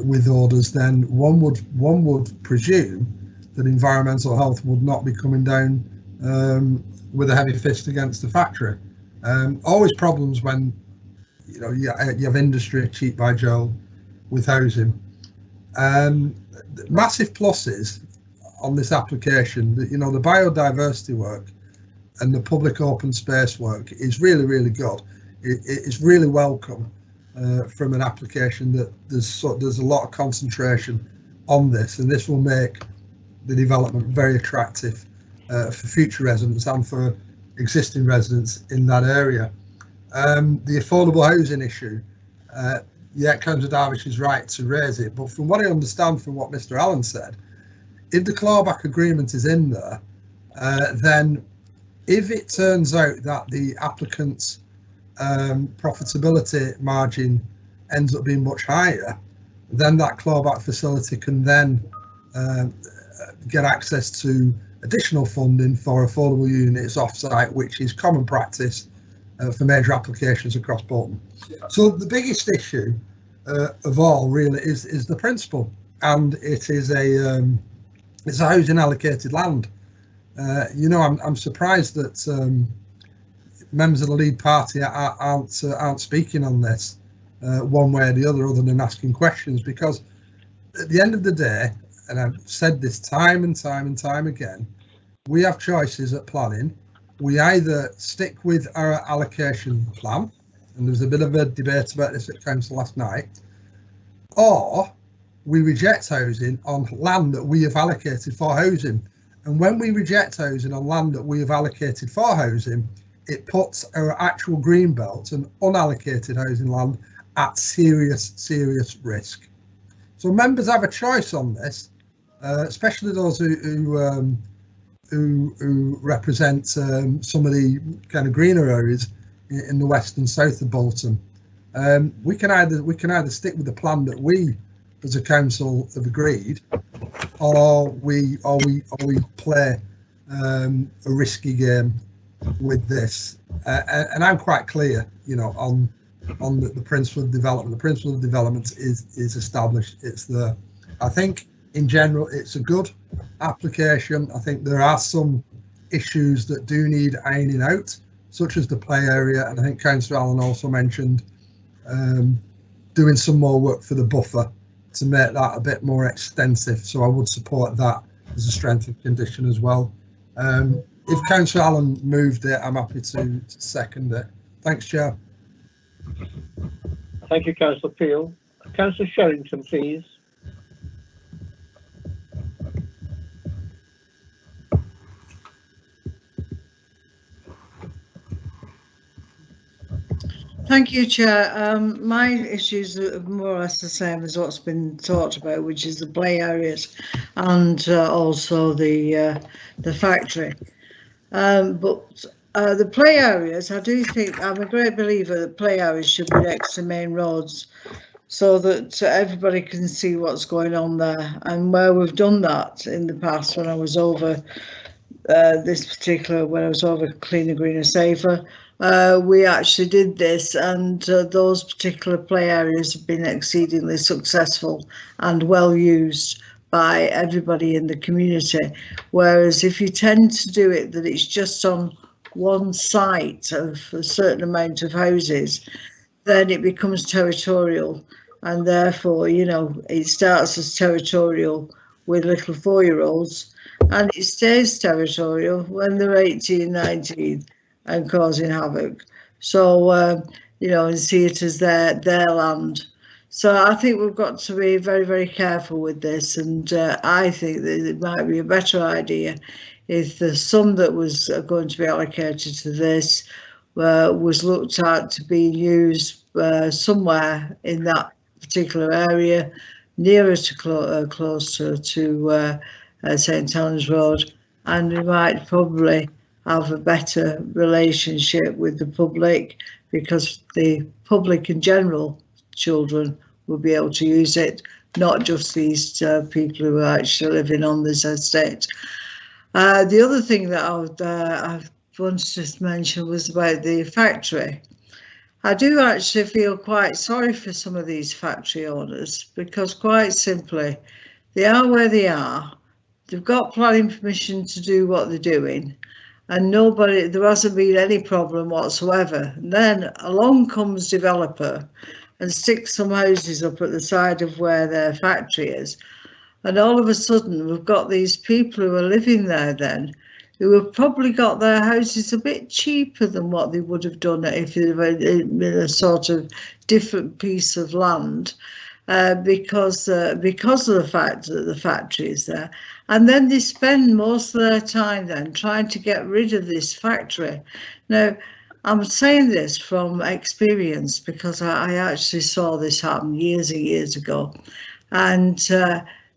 with odours, then one would presume that environmental health would not be coming down with a heavy fist against the factory. Always problems when you have industry cheap by Joe with housing. Massive pluses on this application, that, you know, the biodiversity work and the public open space work is really, really good. It's really welcome from an application that there's a lot of concentration on this, and this will make the development very attractive for future residents and for existing residents in that area. The affordable housing issue, yeah, Councillor Darvish is right to raise it, but from what I understand from what Mr. Allen said, if the clawback agreement is in there, then if it turns out that the applicant's profitability margin ends up being much higher, then that clawback facility can then get access to additional funding for affordable units off-site, which is common practice for major applications across Bolton. So the biggest issue of all really is the principle, and it is it's a housing allocated land. You know, I'm surprised that members of the lead party aren't speaking on this one way or the other than asking questions, because at the end of the day, and I've said this time and time again, we have choices at planning. We either stick with our allocation plan, and there was a bit of a debate about this at council last night, or we reject housing on land that we have allocated for housing. And when we reject housing on land that we have allocated for housing, it puts our actual green belt and unallocated housing land at serious risk. So members have a choice on this, especially those who represent some of the kind of greener areas in the west and south of Bolton. We can either stick with the plan that we as a council have agreed, or we play a risky game with this. And I'm quite clear, you know, on the principle of development. The principle of development is established. It's there. I think in general it's a good application. I think there are some issues that do need ironing out, such as the play area, and I think Councillor Allen also mentioned doing some more work for the buffer to make that a bit more extensive. So I would support that as a strength of condition as well. If Councillor Allen moved it, I'm happy to second it. Thanks, Chair. Thank you, Councillor Peel. Councillor Sherrington, please. Thank you, Chair. My issues are more or less the same as what's been talked about, which is the play areas and also the factory. But the play areas, I do think, I'm a great believer that play areas should be next to main roads so that everybody can see what's going on there. And where we've done that in the past, when I was over when I was over Cleaner, Greener, Safer, we actually did this, and those particular play areas have been exceedingly successful and well used by everybody in the community. Whereas if you tend to do it that it's just on one site of a certain amount of houses, then it becomes territorial, and therefore, you know, it starts as territorial with little 4-year-olds, and it stays territorial when they're 18, 19 and causing havoc. So, you know, and see it as their land. So I think we've got to be very, very careful with this, and I think that it might be a better idea if the sum that was going to be allocated to this was looked at to be used somewhere in that particular area, nearer to closer to St Helens Road, and we might probably have a better relationship with the public, because the public in general, children, will be able to use it, not just these people who are actually living on this estate. The other thing that I wanted to mention was about the factory. I do actually feel quite sorry for some of these factory owners, because quite simply, they are where they are. They've got planning permission to do what they're doing, and there hasn't been any problem whatsoever. And then along comes developer and stick some houses up at the side of where their factory is. And all of a sudden, we've got these people who are living there then, who have probably got their houses a bit cheaper than what they would have done if it had been a sort of different piece of land, because of the fact that the factory is there. And then they spend most of their time then trying to get rid of this factory. Now, I'm saying this from experience because I actually saw this happen years and years ago. And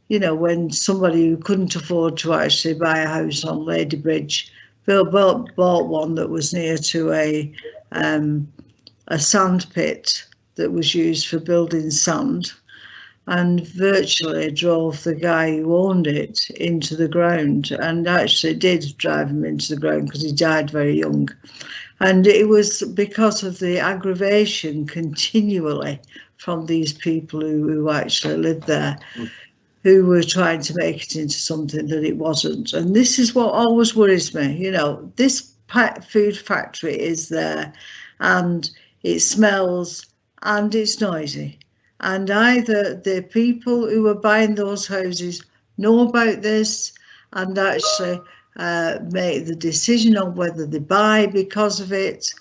you know, when somebody who couldn't afford to actually buy a house on Ladybridge bought one that was near to a sand pit that was used for building sand, and virtually drove the guy who owned it into the ground, and actually did drive him into the ground because he died very young. And it was because of the aggravation continually from these people who actually lived there, who were trying to make it into something that it wasn't. And this is what always worries me. You know, this food factory is there and it smells and it's noisy. And either the people who are buying those houses know about this and actually make the decision on whether they buy because of it.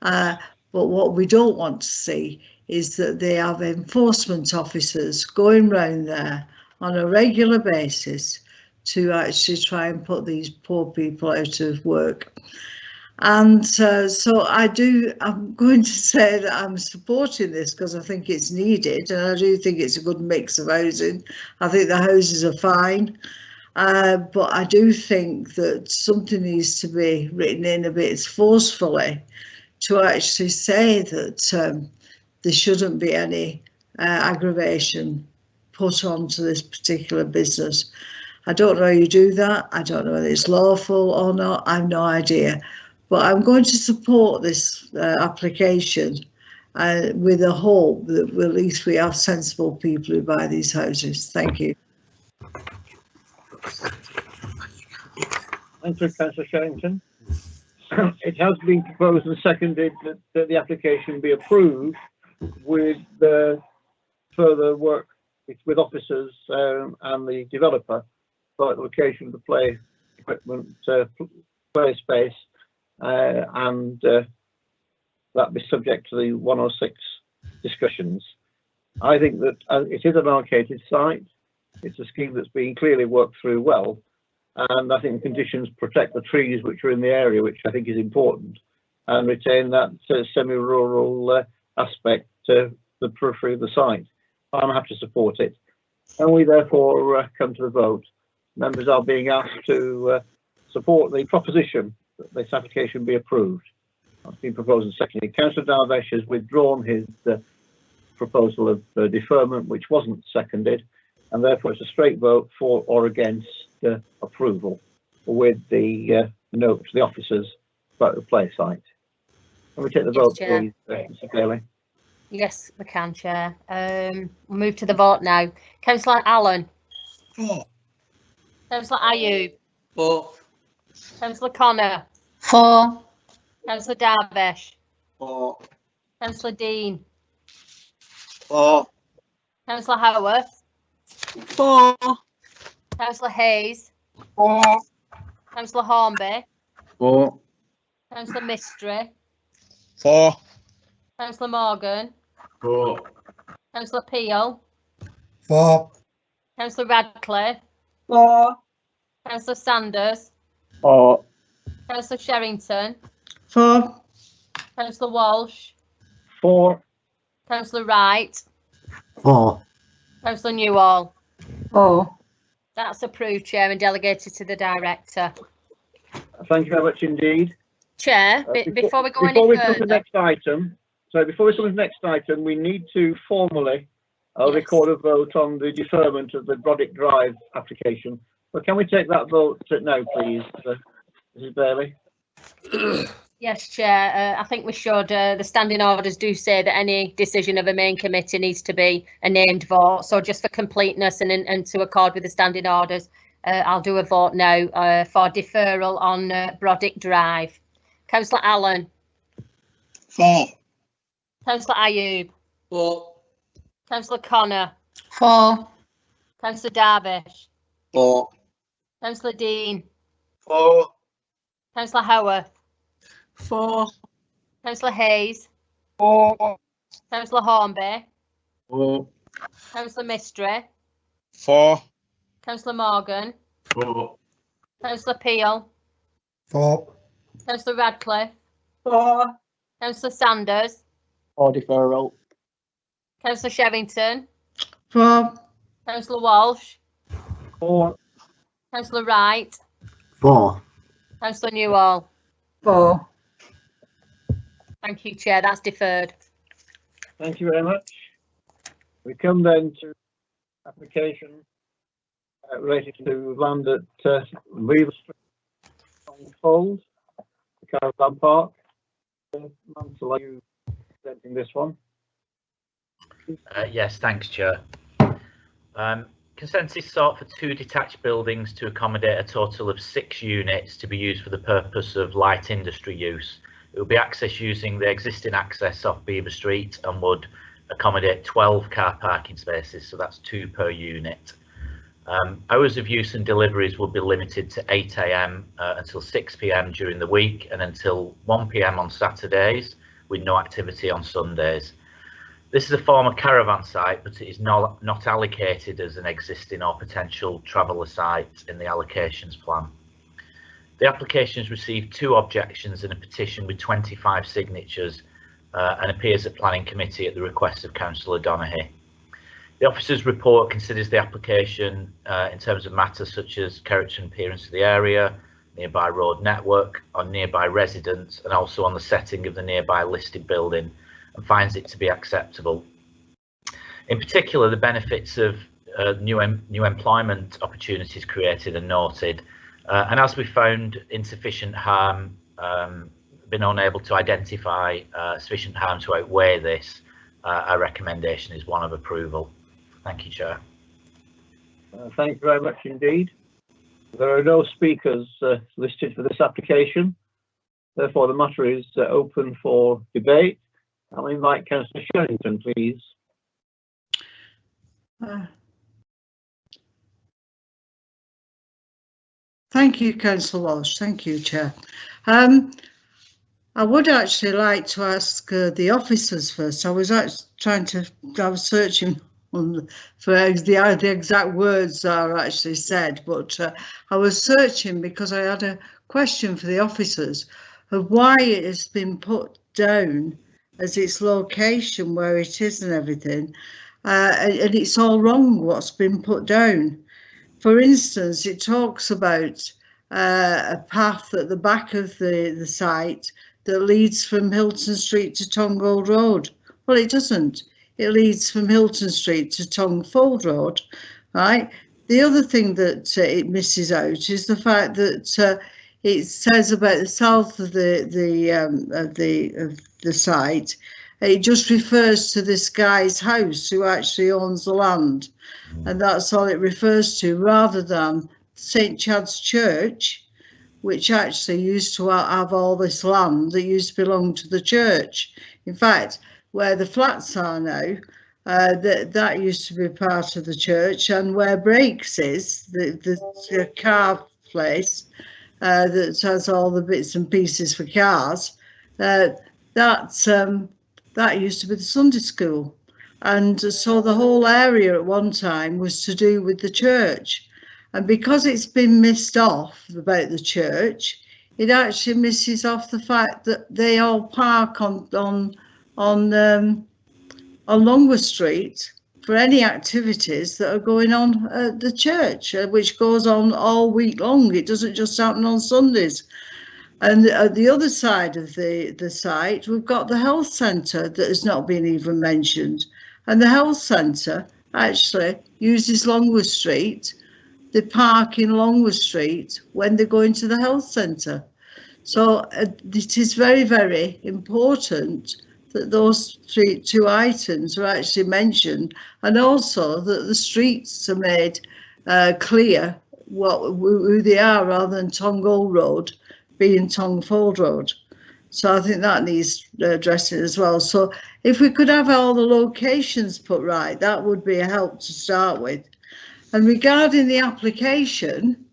But what we don't want to see is that they have enforcement officers going round there on a regular basis to actually try and put these poor people out of work. And so I'm going to say that I'm supporting this because I think it's needed, and I do think it's a good mix of housing. I think the houses are fine, but I do think that something needs to be written in a bit forcefully to actually say that there shouldn't be any aggravation put onto this particular business. I don't know how you do that. I don't know whether it's lawful or not. I have no idea. But I'm going to support this application with a hope that at least we have sensible people who buy these houses. Thank you. Thank you, Councillor Sherrington. It has been proposed and seconded that the application be approved with the further work with officers and the developer for the location of the play equipment, play space, and that be subject to the 106 discussions. I think that it is an allocated site. It's a scheme that's been clearly worked through well, and I think the conditions protect the trees which are in the area, which I think is important, and retain that semi-rural aspect to the periphery of the site. I'm happy to support it. And we therefore come to the vote. Members are being asked to support the proposition that this application be approved. That's been proposed and seconded. Councillor Darvish has withdrawn his proposal of deferment, which wasn't seconded, and therefore it's a straight vote for or against approval with the note to the officers about the play site. Can we take the vote, please, Mr. Bailey? Yes, we can, Chair. We'll move to the vote now. Councillor Allen. For. Councillor Ayub. For. Councillor Connor. For. Councillor Darvish. For. Councillor Dean. For. Councillor Howarth. For. Councillor Hayes. For. Councillor Hornby. For. Councillor Mistry. For. Councillor Morgan. For. Councillor Peel. For. Councillor Radcliffe. For. Councillor Sanders. For. Councillor Sherrington. For. Councillor Walsh. For. Councillor Wright. For. Councillor Newall. For. That's approved, Chair, and delegated to the Director. Thank you very much indeed. Chair, before we go any come to further. the next item, before we come to the next item, we need to formally record a vote on the deferment of the Brodick Drive application. But can we take that vote now, please, Mrs. Bailey? Yes, Chair. I think we should. The standing orders do say that any decision of a main committee needs to be a named vote. So just for completeness and to accord with the standing orders, I'll do a vote now for deferral on Brodick Drive. Councillor Allen. For. Councillor Ayub. For. Councillor Connor. 4. Councillor Darvish. 4. Councillor Dean. 4. Councillor Howarth. 4. Councillor Hayes. 4. Councillor Hornby. 4. Councillor Mistry. 4. Councillor Morgan. 4. Councillor Peel. 4. Councillor Radcliffe. 4. Councillor Sanders. Or deferral. Councillor Shevington. 4. Councillor Walsh. 4. Councillor Wright. 4. Councillor Newall. 4. Thank you, Chair. That's deferred. Thank you very much. We come then to application related to land at Weaver Street, Fold, the Caravan Park. Mansell, are you presenting this one? Yes, thanks, Chair. Consent is sought for 2 detached buildings to accommodate a total of 6 units to be used for the purpose of light industry use. It will be accessed using the existing access off Beaver Street and would accommodate 12 car parking spaces, so that's 2 per unit. Hours of use and deliveries will be limited to 8 AM until 6 PM during the week and until 1 PM on Saturdays, with no activity on Sundays. This is a former caravan site, but it is not allocated as an existing or potential traveller site in the allocations plan. The application has received 2 objections and a petition with 25 signatures and appears at Planning Committee at the request of Councillor Donaghy. The officer's report considers the application in terms of matters such as character and appearance of the area, nearby road network, on nearby residents, and also on the setting of the nearby listed building, and finds it to be acceptable. In particular, the benefits of new employment opportunities created are noted, and as we found insufficient harm, been unable to identify sufficient harm to outweigh this, our recommendation is one of approval. Thank you, Chair. Thank you very much indeed. There are no speakers listed for this application. Therefore, the matter is open for debate. I'll invite Councillor Sherrington, please. Thank you, Councillor Walsh. Thank you, Chair. I would actually like to ask the officers first. I was searching for the exact words that are actually said, but I was searching because I had a question for the officers of why it has been put down as its location, where it is and everything, and it's all wrong what's been put down. For instance, it talks about a path at the back of the site that leads from Hilton Street to Tongold Road. Well, it doesn't. It leads from Hilton Street to Tongfold Road, right? The other thing that it misses out is the fact that it says about the south of the site. It just refers to this guy's house who actually owns the land, and that's all it refers to, rather than St Chad's Church, which actually used to have all this land that used to belong to the church. In fact, where the flats are now, that used to be part of the church, and where Brakes is, the car place that has all the bits and pieces for cars, that used to be the Sunday school. And so the whole area at one time was to do with the church. And because it's been missed off about the church, it actually misses off the fact that they all park on Longworth Street for any activities that are going on at the church, which goes on all week long. It doesn't just happen on Sundays. And at the other side of the site, we've got the health centre that has not been even mentioned. And the health centre actually uses Longworth Street. They park in Longworth Street when they go into the health centre. So it is very, very important that those two items are actually mentioned, and also that the streets are made clear who they are, rather than Tongold Road being Tongfold Road. So I think that needs addressing as well. So if we could have all the locations put right, that would be a help to start with. And regarding the application,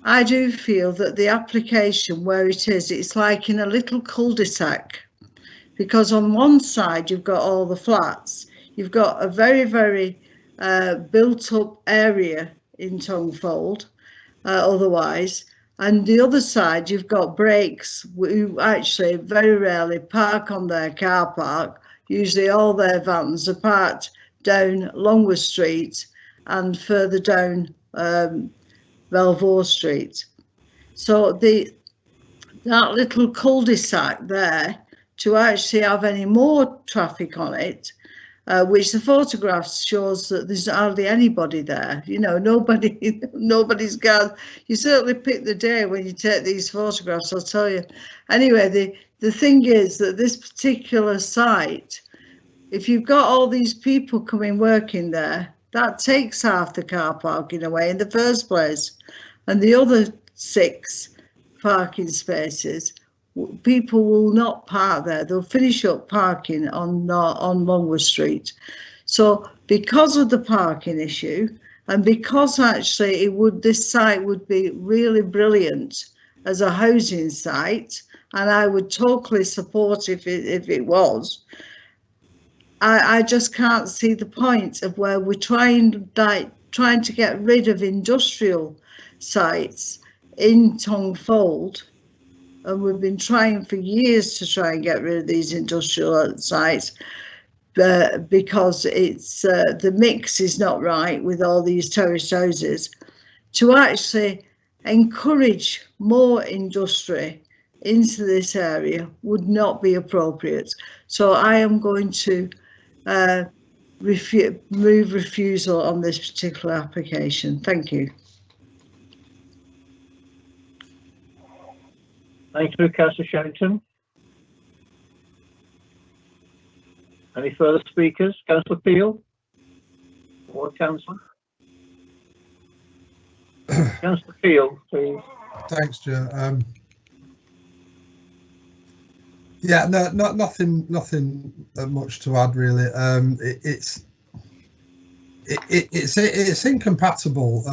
I do feel that the application where it is, it's like in a little cul-de-sac, because on one side you've got all the flats, you've got a very, very built up area in Tongfold otherwise, and the other side you've got breaks who actually very rarely park on their car park. Usually all their vans are parked down Longworth Street and further down Belvoir Street. So that little cul-de-sac there, to actually have any more traffic on it, which the photographs shows that there's hardly anybody there. You know, nobody's got. You certainly pick the day when you take these photographs, I'll tell you. Anyway, the thing is that this particular site, if you've got all these people coming working there, that takes half the car parking away in the first place, and the other 6 parking spaces, people will not park there. They'll finish up parking on Longworth Street. So because of the parking issue, and because actually this site would be really brilliant as a housing site, and I would totally support if it was, I just can't see the point of where we're trying to get rid of industrial sites in Tongfold. And we've been trying for years to try and get rid of these industrial sites because it's the mix is not right with all these terraced houses. To actually encourage more industry into this area would not be appropriate. So I am going to move refusal on this particular application. Thank you. Thank you, Councillor Sherrington. Any further speakers? Councillor Peel? Ward Councillor? Councillor Peel, please. Thanks, Joe. Yeah, no, nothing much to add really. It's incompatible.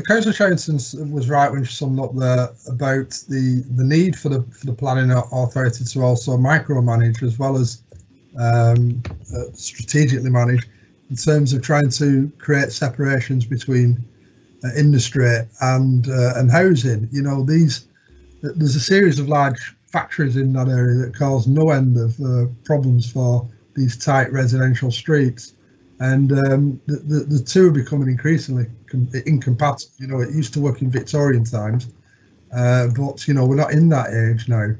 Councillor Sherrington was right when she summed up there about the need for the planning authority to also micromanage as well as strategically manage in terms of trying to create separations between industry and housing. You know, there's a series of large factories in that area that cause no end of problems for these tight residential streets. And the two are becoming increasingly incompatible. You know, it used to work in Victorian times, but you know we're not in that age now.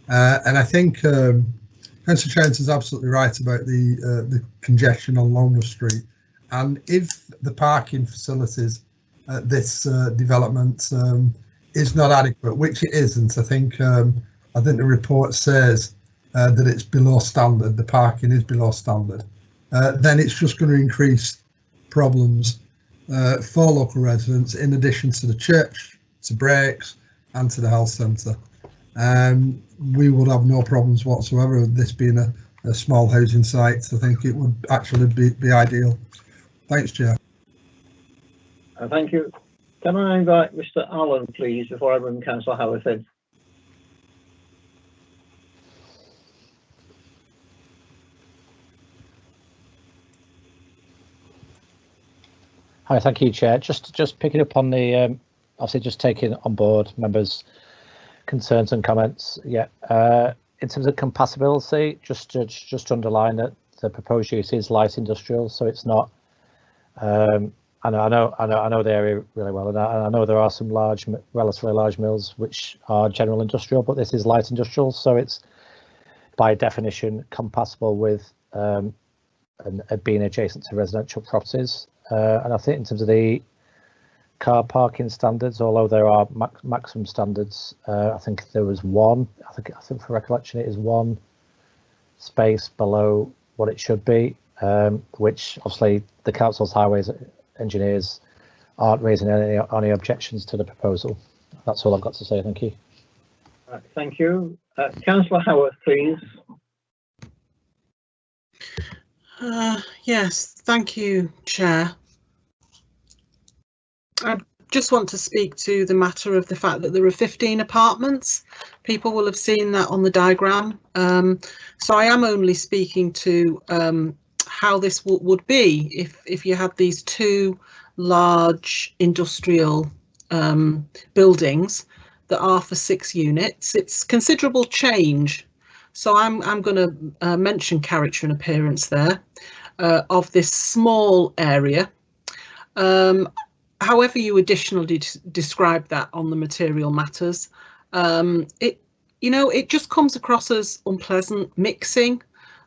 And I think Councillor Sherrington is absolutely right about the congestion on Longworth Street. And if the parking facilities at this development is not adequate, which it isn't, I think the report says that it's below standard. The parking is below standard. Then it's just going to increase problems for local residents, in addition to the church, to breaks, and to the health centre. We would have no problems whatsoever with this being a small housing site. I think it would actually be ideal. Thanks, Chair. Thank you. Can I invite Mr. Allen, please, before I bring Councillor Howarth in? Hi, thank you, Chair. Just picking up on the obviously just taking on board members' concerns and comments. Yeah, in terms of compatibility, just to underline that the proposed use is light industrial, so it's not. I know the area really well, and I know there are some relatively large mills which are general industrial, but this is light industrial, so it's by definition compatible with and being adjacent to residential properties. And I think in terms of the car parking standards, although there are maximum standards, I think there was one. I think for recollection, it is one space below what it should be, which obviously the council's highways engineers aren't raising any objections to the proposal. That's all I've got to say. Thank you. Thank you. Councillor Howarth, please. Yes, thank you, Chair. I just want to speak to the matter of the fact that there are 15 apartments. People will have seen that on the diagram. So I am only speaking to how this would be if you had these two large industrial buildings that are for 6 units. It's considerable change. So I'm going to mention character and appearance there of this small area. However you additionally describe that on the material matters, it just comes across as unpleasant mixing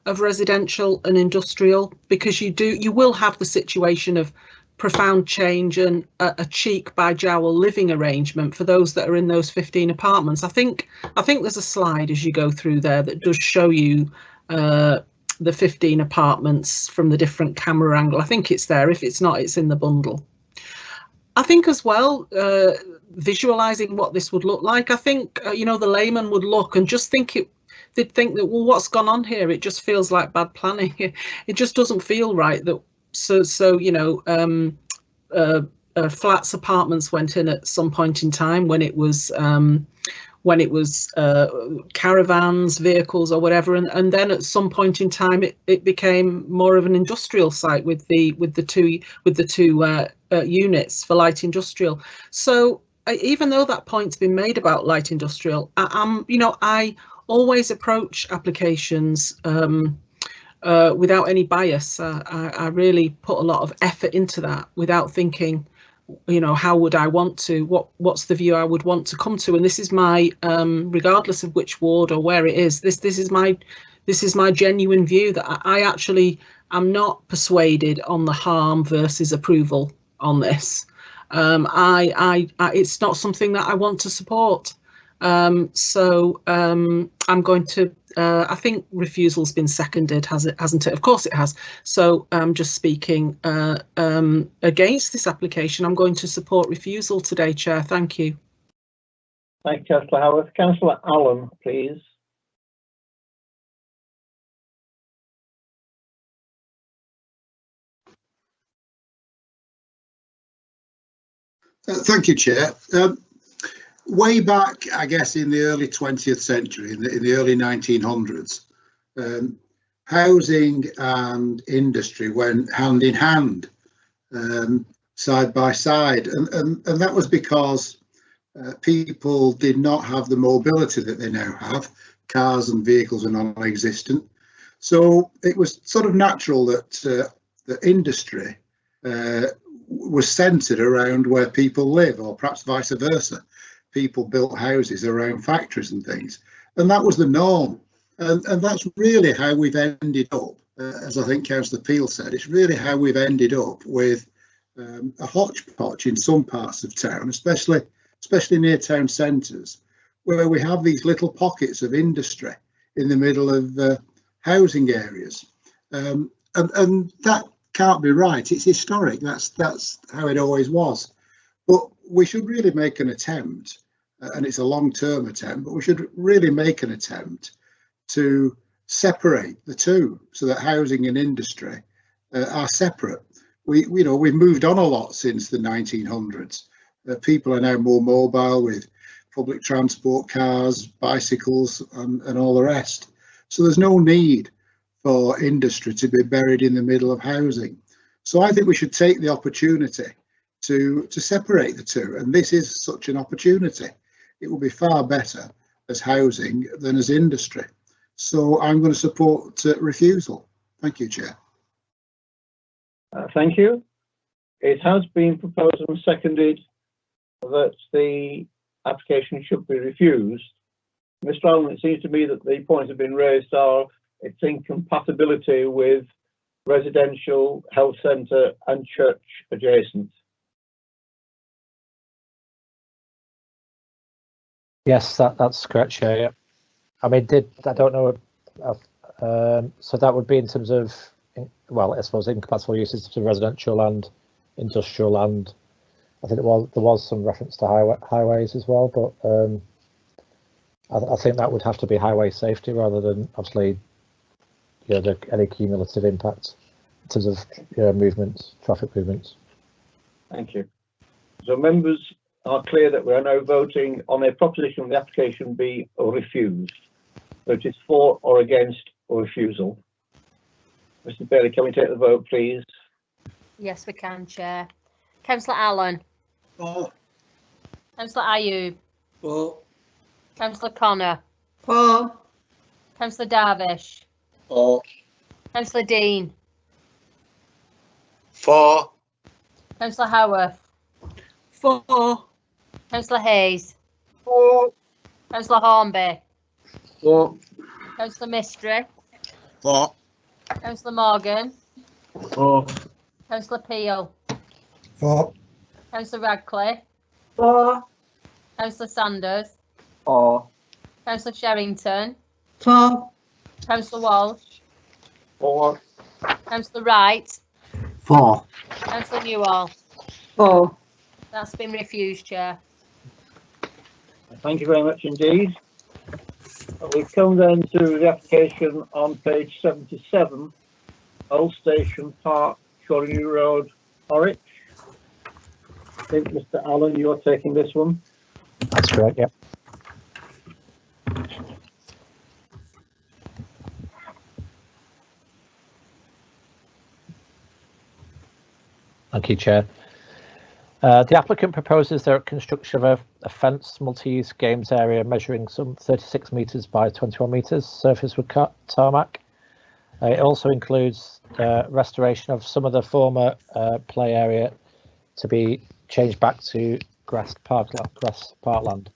of residential and industrial, because you will have the situation of profound change and a cheek by jowl living arrangement for those that are in those 15 apartments. I think there's a slide as you go through there that does show you the 15 apartments from the different camera angle. I think it's there. If it's not, it's in the bundle. I think as well, visualizing what this would look like, I think, the layman would look and just they'd think that, well, what's gone on here? It just feels like bad planning. It just doesn't feel right that, flats apartments went in at some point in time when it was caravans, vehicles or whatever, and then at some point in time it became more of an industrial site with the two units for light industrial. So even though that point's been made about light industrial, I always approach applications without any bias. I really put a lot of effort into that without thinking, how would I want to, what's the view I would want to come to. And this is my, regardless of which ward or where it is, this is my genuine view, that I actually am not persuaded on the harm versus approval on this. It's not something that I want to support. So I'm going to, I think refusal's been seconded, hasn't it? Of course it has. So I'm just speaking against this application. I'm going to support refusal today, Chair. Thank you. Thank you, Councillor Howarth. Councillor Allen, please. Thank you, Chair. Way back, I guess, in the early 20th century, in the early 1900s, housing and industry went hand in hand, side by side, and that was because people did not have the mobility that they now have. Cars and vehicles are non-existent, so it was sort of natural that the industry was centred around where people live, or perhaps vice versa. People built houses around factories and things, and that was the norm. And that's really how we've ended up, as I think Councillor Peel said, it's really how we've ended up with a hodgepodge in some parts of town, especially near town centres, where we have these little pockets of industry in the middle of housing areas. And that can't be right. It's historic. That's how it always was. But we should really make an attempt, and it's a long-term attempt, but we should really make an attempt to separate the two so that housing and industry are separate. We've moved on a lot since the 1900s. People are now more mobile with public transport, cars, bicycles, and all the rest. So there's no need for industry to be buried in the middle of housing. So I think we should take the opportunity to separate the two, and this is such an opportunity. It will be far better as housing than as industry. So I'm going to support refusal. Thank you, Chair. Thank you. It has been proposed and seconded that the application should be refused. Mr. Allen, it seems to me that the points have been raised are its incompatibility with residential, health centre and church adjacent. Yes, that's correct, Chair. Yeah. I mean, I don't know. So that would be in terms of, well, I suppose incompatible uses to residential and industrial land. I think there was some reference to highways as well, but I think that would have to be highway safety rather than obviously, any cumulative impact in terms of movements, traffic movements. Thank you. So members are clear that we are now voting on a proposition of the application be refused. So it is for or against or refusal. Mr. Bailey, can we take the vote, please? Yes, we can, Chair. Councillor Allen. For. Councillor Ayub. For. Councillor Connor. For. Councillor Darvish. For. Councillor Dean. For. Councillor Howarth. For. Councillor Hayes. For. Councillor Hornby. For. Councillor Mistry. For. Councillor Morgan. For. Councillor Peel. For. Councillor Radcliffe. For. Councillor Sanders. For. Councillor Sherrington. For. Councillor Walsh. For. Councillor Wright. For. Councillor Newall. For. That's been refused, Chair. Thank you very much indeed. We come then to the application on page 77, Old Station Park, Shorey Road, Horwich. I think, Mr. Allen, you're taking this one. That's correct, yep. Thank you, Chair. The applicant proposes the construction of a fenced multi-use games area measuring some 36 metres by 21 metres, surface with tarmac. It also includes restoration of some of the former play area to be changed back to grass parkland.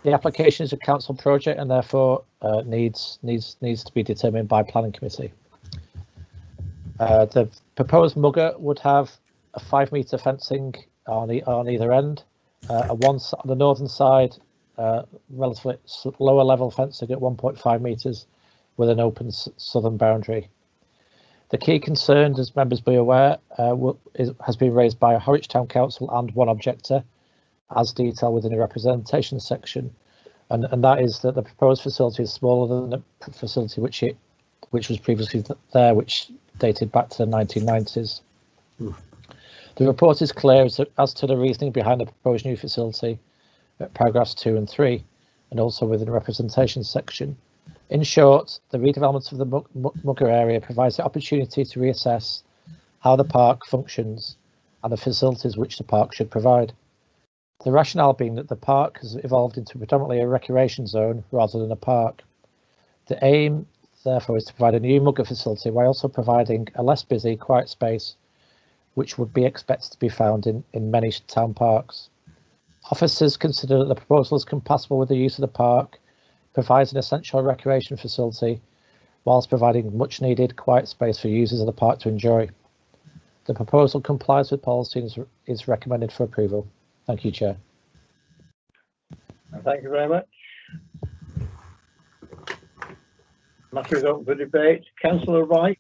The application is a council project and therefore needs to be determined by planning committee. The proposed mugger would have a 5 metre fencing on either end. On the northern side, relatively lower level fencing at 1.5 metres with an open southern boundary. The key concern, as members be aware, has been raised by Horwich Town Council and one objector, as detailed within the representation section, and that is that the proposed facility is smaller than the facility which was previously there, which dated back to the 1990s. The report is clear as to the reasoning behind the proposed new facility at paragraphs 2 and 3, and also within the representation section. In short, the redevelopment of the mugger area provides the opportunity to reassess how the park functions and the facilities which the park should provide. The rationale being that the park has evolved into predominantly a recreation zone rather than a park. The aim, therefore, is to provide a new mugger facility while also providing a less busy, quiet space which would be expected to be found in many town parks. Officers consider that the proposal is compatible with the use of the park, provides an essential recreation facility, whilst providing much needed quiet space for users of the park to enjoy. The proposal complies with policy and is recommended for approval. Thank you, Chair. Thank you very much. Matter is open for debate. Councillor Wright.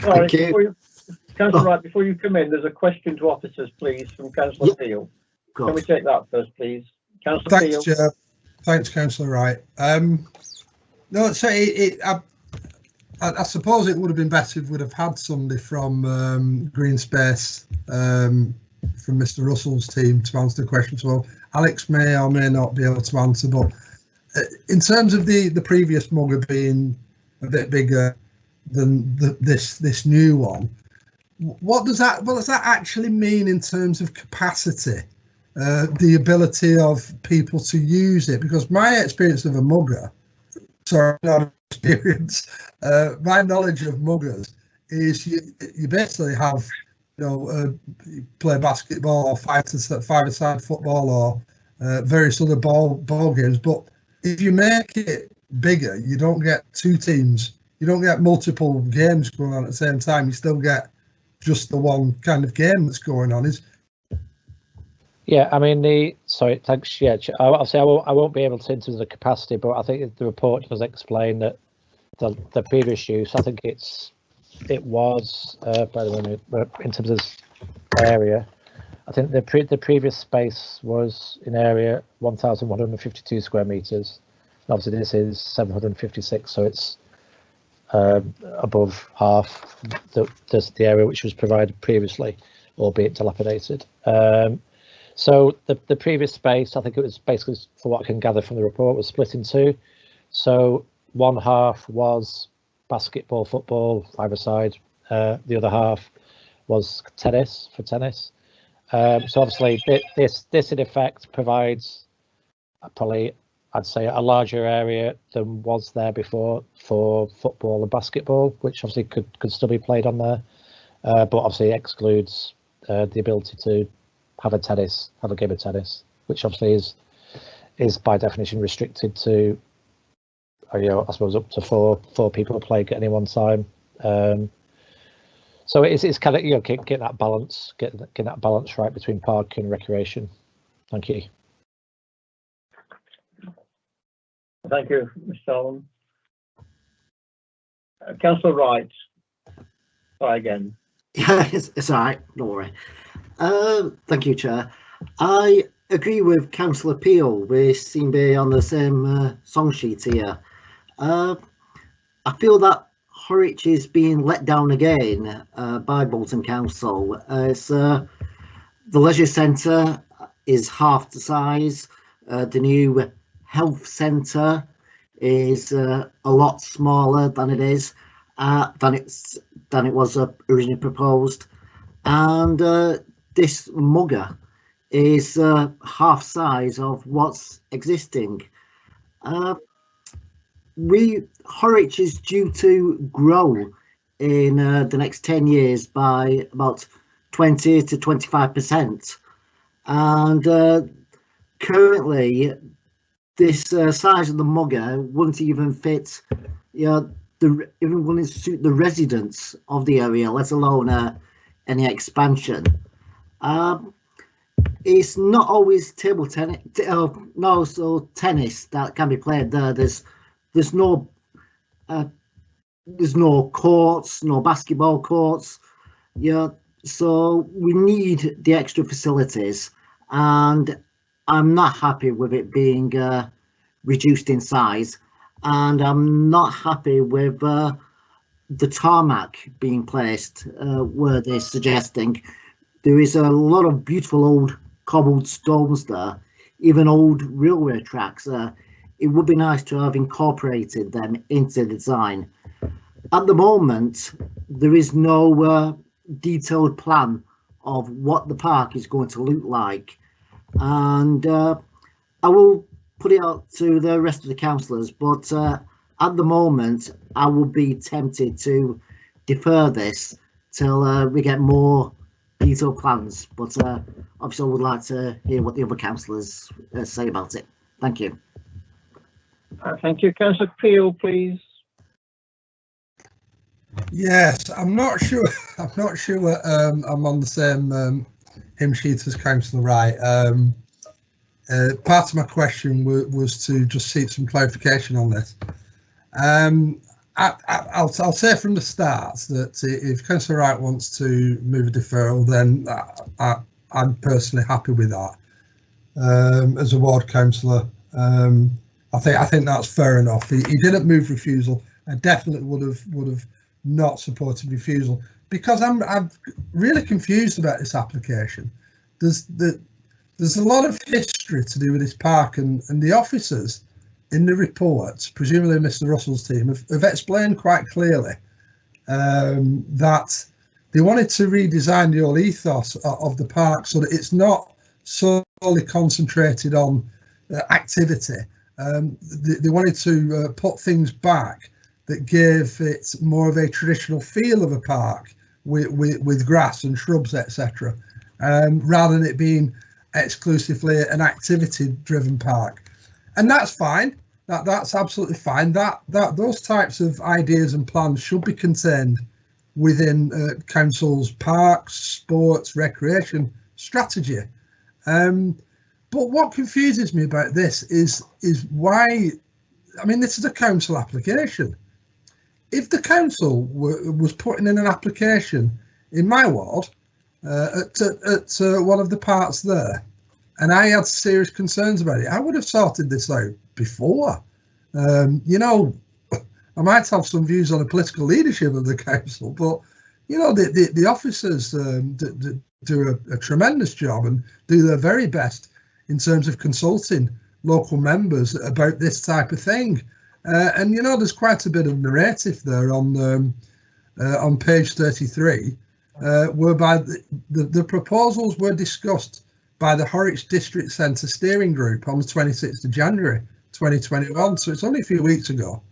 Sorry, Councillor Wright, before you come in, there's a question to officers, please, from Councillor Peel. Can we take that first, please? Councillor Peel. Thanks, Chair. Thanks, Councillor Wright. No, so I suppose it would have been better if we'd have had somebody from Green Space, from Mr. Russell's team to answer the question. So Alex may or may not be able to answer, but in terms of the previous mugger being a bit bigger than this new one, what does that actually mean in terms of capacity, the ability of people to use it? Because my experience of a mugger, sorry, not experience, my knowledge of muggers is you basically have, you play basketball or five-a-side football or various other ball games, but if you make it bigger, you don't get two teams, you don't get multiple games going on at the same time, you still get just the one kind of game that's going on. Yeah, I mean, sorry, thanks. Yeah, I'll say I won't be able to into the capacity, but I think the report does explain that the previous use, I think it was by the way, in terms of area, I think the previous space was in area 1,152 square meters. Obviously, this is 756, so it's above half the area which was provided previously, albeit dilapidated. So the previous space, I think it was basically, for what I can gather from the report, was split in two. So one half was basketball, football, five-a-side. The other half was tennis, for tennis. So obviously this in effect provides probably, I'd say, a larger area than was there before for football and basketball, which obviously could still be played on there, but obviously excludes the ability to have a game of tennis, which obviously is by definition restricted to, I suppose, up to four people playing at any one time. So it's kind of, get that balance, get that balance right between park and recreation. Thank you. Thank you, Mr. Allen. Councillor Wright. Try again. Yeah, it's all right, don't worry. Thank you, Chair. I agree with Councillor Peel. We seem to be on the same song sheet here. I feel that Horwich is being let down again by Bolton Council, as the leisure centre is half the size. The new health centre is a lot smaller than it is than it was originally proposed, and this mugger is half size of what's existing. Horwich is due to grow in the next 10 years by about 20 to 25%, and currently this size of the mugger wouldn't even fit, even wouldn't suit the residents of the area, let alone any expansion. It's not always table tennis, tennis that can be played there. There's no courts, no basketball courts. So we need the extra facilities, and I'm not happy with it being reduced in size, and I'm not happy with the tarmac being placed where they're suggesting. There is a lot of beautiful old cobbled stones there, even old railway tracks. It would be nice to have incorporated them into the design. At the moment, there is no detailed plan of what the park is going to look like, and I will put it out to the rest of the councillors, but at the moment I would be tempted to defer this till we get more detailed plans, but obviously I would like to hear what the other councillors say about it. Thank you. Thank you. Councillor Peel, please. Yes, I'm not sure. I'm not sure. I'm on the same hymn sheet as Councillor Wright. Part of my question was to just seek some clarification on this. I'll say from the start that if Councillor Wright wants to move a deferral, then I'm personally happy with that. As a ward councillor, I think that's fair enough. He didn't move refusal. I definitely would have not supported refusal, because I'm really confused about this application. There's a lot of history to do with this park, and the officers in the reports, presumably Mr. Russell's team, have explained quite clearly that they wanted to redesign the whole ethos of the park so that it's not solely concentrated on activity. They wanted to put things back that gave it more of a traditional feel of a park with grass and shrubs, etc., rather than it being exclusively an activity-driven park. And that's fine. That's absolutely fine. That those types of ideas and plans should be contained within council's parks, sports, recreation strategy. But what confuses me about this is why. I mean, this is a council application. If the council was putting in an application in my ward at one of the parts there, and I had serious concerns about it. I would have sorted this out before. You know, I might have some views on the political leadership of the council, but you know, the officers do a tremendous job and do their very best in terms of consulting local members about this type of thing. And you know, there's quite a bit of narrative there on page 33, whereby the proposals were discussed by the Horwich District Centre Steering Group on the 26th of January 2021, so it's only a few weeks ago,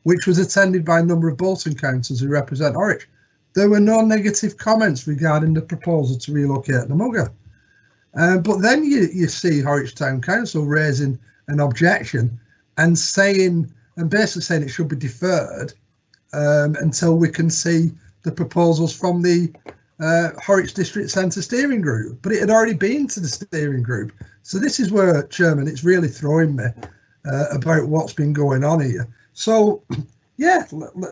which was attended by a number of Bolton councillors who represent Horwich. There were no negative comments regarding the proposal to relocate the Mugger. But then you see Horwich Town Council raising an objection and basically saying it should be deferred until we can see the proposals from the Horwich District Centre Steering Group. But it had already been to the steering group. So this is where, Chairman, it's really throwing me about what's been going on here. So, yeah,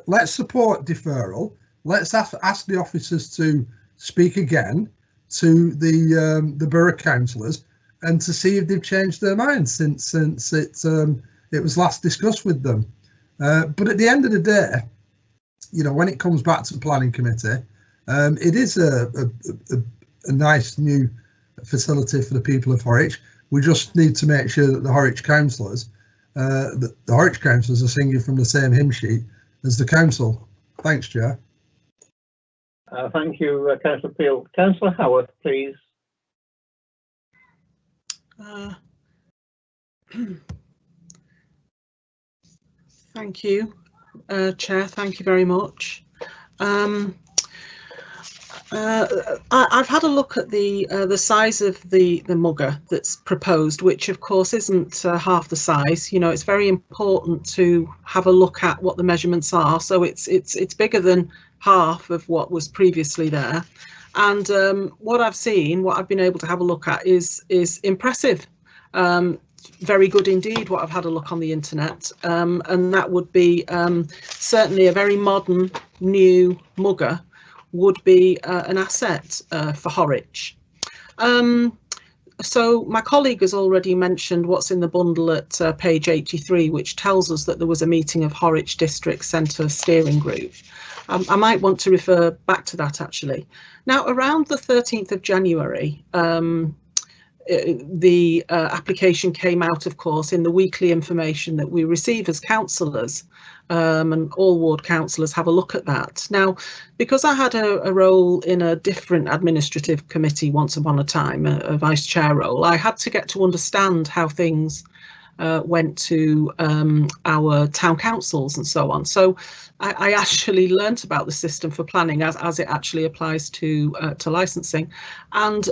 let's support deferral. Let's ask the officers to speak again to the borough councillors and to see if they've changed their minds since it was last discussed with them. But at the end of the day, you know, when it comes back to the planning committee, it is a nice new facility for the people of Horwich. We just need to make sure that the Horwich councillors are singing from the same hymn sheet as the council. Thanks, Chair. Thank you, Councillor Peel. Councillor Howard, please. Thank you, Chair. Thank you very much. I've had a look at the size of the Mugger that's proposed, which of course isn't half the size. You know, it's very important to have a look at what the measurements are. So it's bigger than half of what was previously there. And what I've seen, what I've been able to have a look at is impressive. Very good indeed, what I've had a look on the internet, and that would be certainly a very modern new Mugger would be an asset for Horwich. So my colleague has already mentioned what's in the bundle at page 83, which tells us that there was a meeting of Horwich District Centre Steering Group. I might want to refer back to that actually. Now, around the 13th of January, the application came out, of course, in the weekly information that we receive as councillors, and all ward councillors have a look at that. Now, because I had a role in a different administrative committee once upon a time, a vice chair role, I had to get to understand how things went to our town councils and so on. So I actually learnt about the system for planning as it actually applies to licensing, and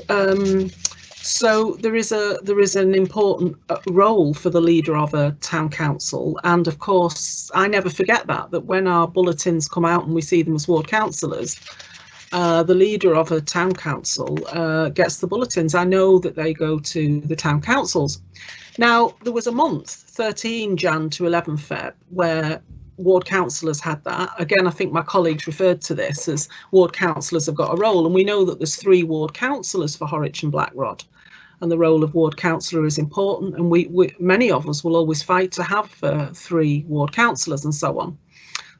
so there is an important role for the leader of a town council, and of course I never forget that when our bulletins come out and we see them as ward councillors, the leader of a town council gets the bulletins. I know that they go to the town councils. Now, there was a month, 13 Jan to 11 Feb, where ward councillors had that. Again, I think my colleagues referred to this as ward councillors have got a role, and we know that there's 3 ward councillors for Horwich and Blackrod, and the role of ward councillor is important, and we many of us will always fight to have 3 ward councillors and so on.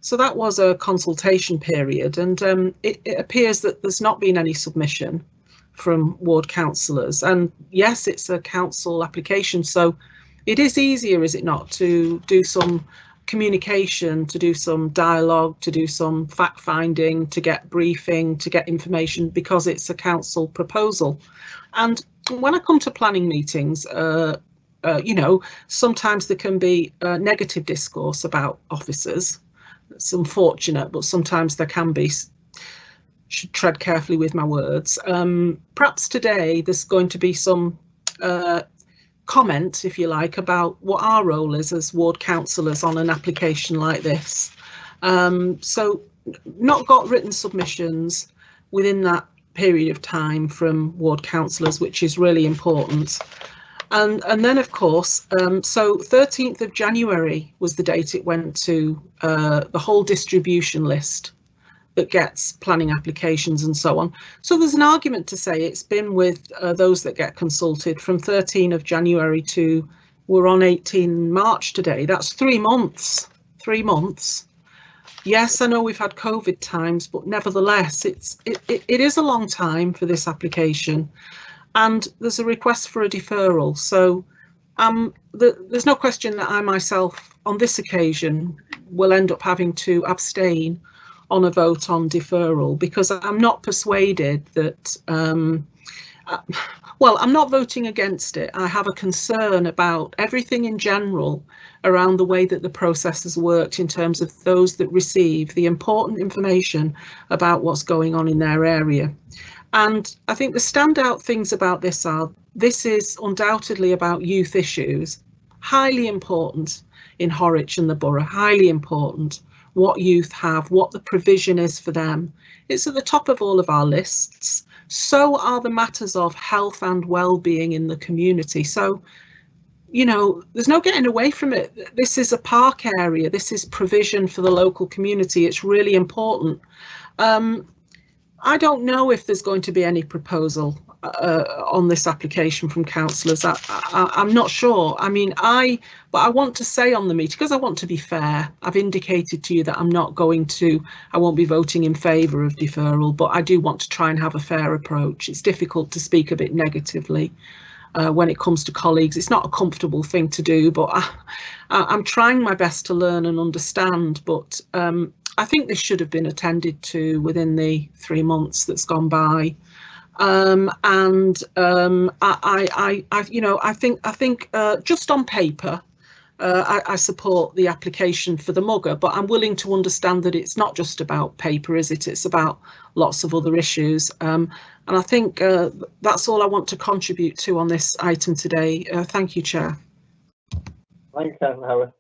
So that was a consultation period, and it appears that there's not been any submission from ward councillors, and yes, it's a council application, so it is easier, is it not, to do some communication, to do some dialogue, to do some fact finding, to get briefing, to get information, because it's a council proposal. And when I come to planning meetings, you know, sometimes there can be negative discourse about officers. It's unfortunate, but sometimes there can be. Should tread carefully with my words. Perhaps today there's going to be some comment, if you like, about what our role is as ward councillors on an application like this. So not got written submissions within that period of time from ward councillors, which is really important. And then, of course, so 13th of January was the date it went to the whole distribution list that gets planning applications and so on. So there's an argument to say it's been with those that get consulted from 13 of January to we're on 18 March today. That's 3 months. 3 months. Yes, I know we've had COVID times, but nevertheless, it is a long time for this application, and there's a request for a deferral. So there's no question that I myself, on this occasion, will end up having to abstain on a vote on deferral, because I'm not persuaded that, well, I'm not voting against it. I have a concern about everything in general around the way that the process has worked in terms of those that receive the important information about what's going on in their area. And I think the standout things about this are, this is undoubtedly about youth issues, highly important in Horwich and the borough, highly important, what youth have, what the provision is for them. It's at the top of all of our lists. So are the matters of health and well-being in the community. So, you know, there's no getting away from it. This is a park area. This is provision for the local community. It's really important. I don't know if there's going to be any proposal on this application from councillors. I'm not sure. I mean, but I want to say on the meeting, because I want to be fair, I've indicated to you that I won't be voting in favour of deferral, but I do want to try and have a fair approach. It's difficult to speak a bit negatively when it comes to colleagues. It's not a comfortable thing to do, but I'm trying my best to learn and understand. But I think this should have been attended to within the 3 months that's gone by. I think just on paper, I support the application for the mugger, but I'm willing to understand that it's not just about paper, is it? It's about lots of other issues. And I think that's all I want to contribute to on this item today. Thank you, Chair. Thank you, Councillor Howard.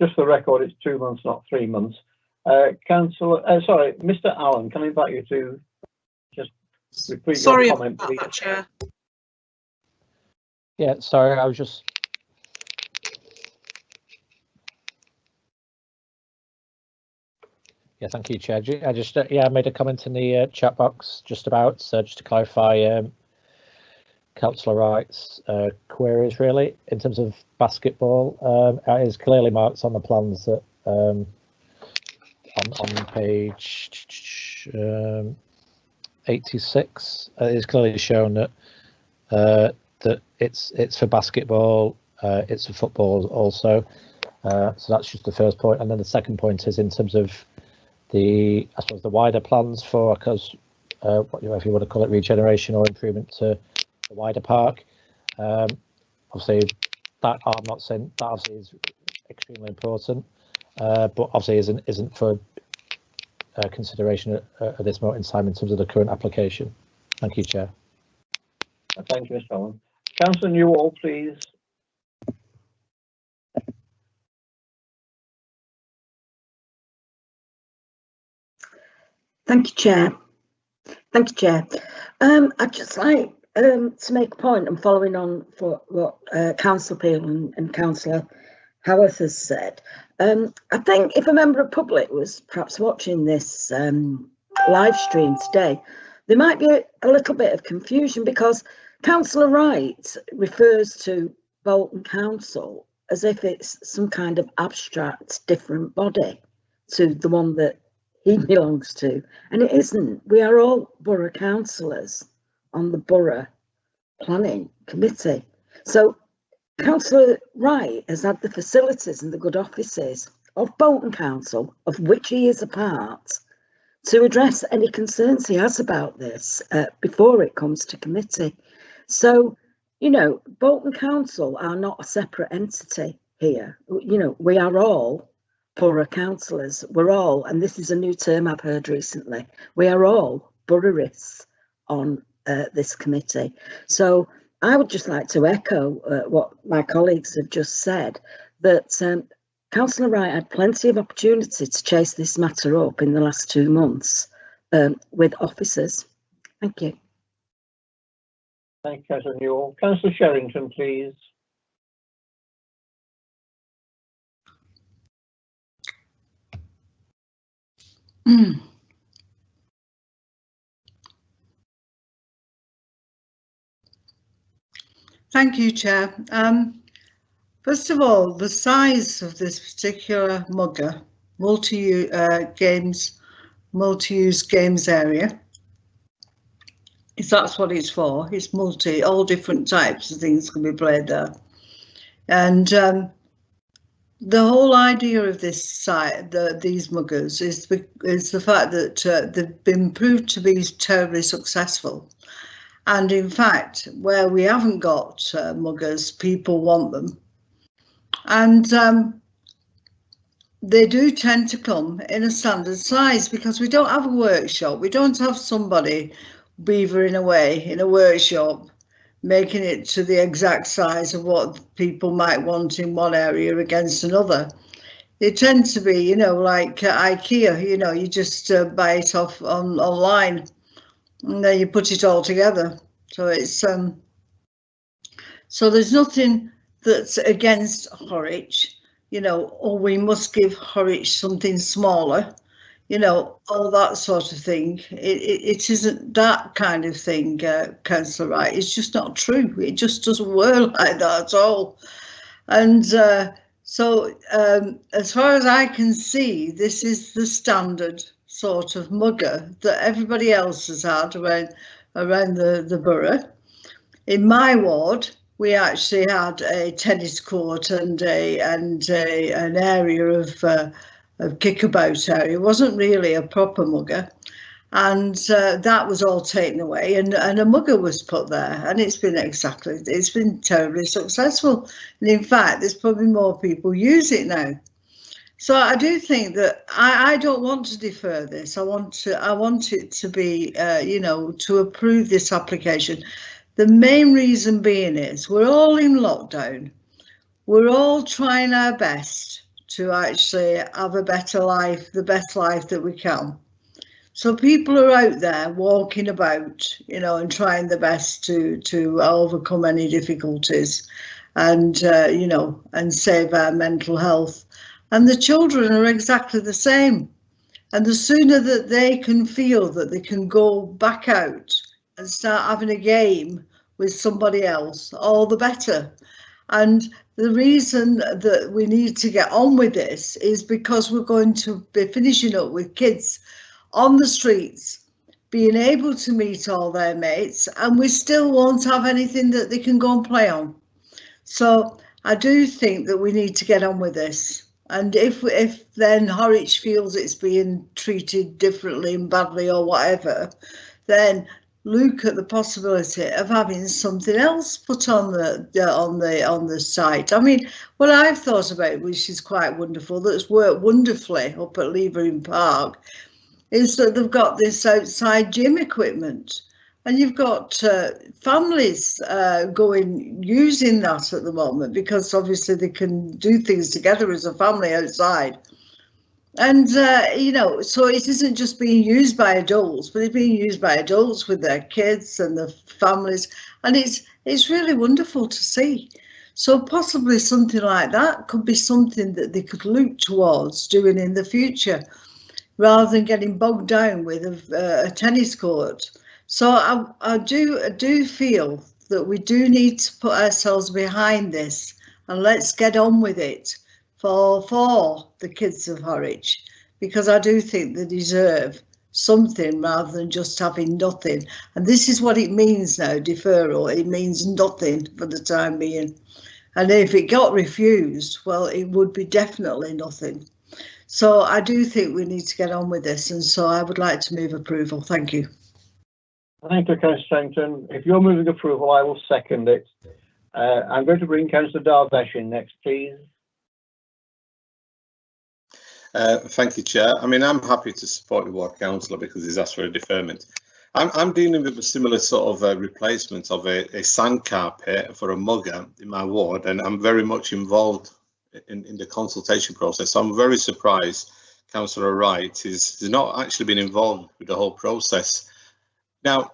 Just for the record, it's 2 months, not 3 months. Mr. Allen, can I invite you to just repeat your comment, please? That, Chair. Yeah, sorry, I was just. Yeah, thank you, Chair. I just I made a comment in the chat box just to clarify Councillor Wright's queries, really, in terms of basketball. It is clearly marked on the plans that on page 86, it is clearly shown that that it's for basketball, it's for football also. So that's just the first point, and then the second point is in terms of I suppose the wider plans for, because if you want to call it regeneration or improvement to the wider park. Obviously, that I'm not saying that obviously is extremely important, but obviously isn't for consideration at this moment in time in terms of the current application. Thank you, Chair. Thank you, Mr. Allen. Councillor Newall, please. Thank you, Chair. Thank you, Chair. I'd just like to make a point and following on for what Councillor Peel and Councillor Howarth has said. I think if a member of public was perhaps watching this live stream today, there might be a little bit of confusion, because Councillor Wright refers to Bolton Council as if it's some kind of abstract different body to the one that he belongs to, and it isn't. We are all borough councillors on the borough planning committee. So Councillor Wright has had the facilities and the good offices of Bolton Council, of which he is a part, to address any concerns he has about this before it comes to committee. So, you know, Bolton Council are not a separate entity here. You know, we are all borough councillors. We're all, and this is a new term I've heard recently, we are all boroughrists on this committee. So I would just like to echo what my colleagues have just said, that Councillor Wright had plenty of opportunity to chase this matter up in the last 2 months with officers. Thank you. Thank you, Councillor Newall. Councillor Sherrington, please. Thank you, Chair. First of all, the size of this particular mugger, multi-use games area, if that's what it's for, it's all different types of things can be played there. And the whole idea of this site, these muggers, is the fact that they've been proved to be terribly successful. And in fact, where we haven't got muggers, people want them. And they do tend to come in a standard size because we don't have a workshop. We don't have somebody beavering away in a workshop, making it to the exact size of what people might want in one area against another. It tends to be, you know, like IKEA, you know, you just buy it off online and then you put it all together. So it's so there's nothing that's against Horwich, you know, or we must give Horwich something smaller, you know, all that sort of thing. It isn't that kind of thing, Councillor Wright. It's just not true. It just doesn't work like that at all. And so as far as I can see, this is the standard sort of mugger that everybody else has had around the borough. In my ward, we actually had a tennis court and an area of kickabout area. It wasn't really a proper mugger, and that was all taken away, and a mugger was put there, and it's been terribly successful. And in fact, there's probably more people use it now. So I do think that I don't want to defer this. I want it to be, you know, to approve this application. The main reason being is we're all in lockdown. We're all trying our best to actually have a better life, the best life that we can. So people are out there walking about, you know, and trying their best to overcome any difficulties and, you know, and save our mental health. And the children are exactly the same. And the sooner that they can feel that they can go back out and start having a game with somebody else, all the better. And the reason that we need to get on with this is because we're going to be finishing up with kids on the streets, being able to meet all their mates, and we still won't have anything that they can go and play on. So I do think that we need to get on with this. And if then Horwich feels it's being treated differently and badly or whatever, then look at the possibility of having something else put on the site. I mean, what I've thought about, which is quite wonderful, that's worked wonderfully up at Levering Park, is that they've got this outside gym equipment, and you've got families using that at the moment, because obviously they can do things together as a family outside. And, you know, so it isn't just being used by adults, but it's being used by adults with their kids and their families. And it's really wonderful to see. So possibly something like that could be something that they could look towards doing in the future, rather than getting bogged down with a tennis court. So I do feel that we do need to put ourselves behind this, and let's get on with it for the kids of Horwich, because I do think they deserve something rather than just having nothing. And this is what it means now, deferral. It means nothing for the time being. And if it got refused, well, it would be definitely nothing. So I do think we need to get on with this, and so I would like to move approval. Thank you. Thank you, Councillor Strangton. If you're moving approval, I will second it. I'm going to bring Councillor Darvesh in next, please. Thank you, Chair. I mean, I'm happy to support the ward councillor because he's asked for a deferment. I'm dealing with a similar sort of replacement of a sand carpet for a mugger in my ward, and I'm very much involved in the consultation process. So I'm very surprised Councillor Wright has not actually been involved with the whole process. Now,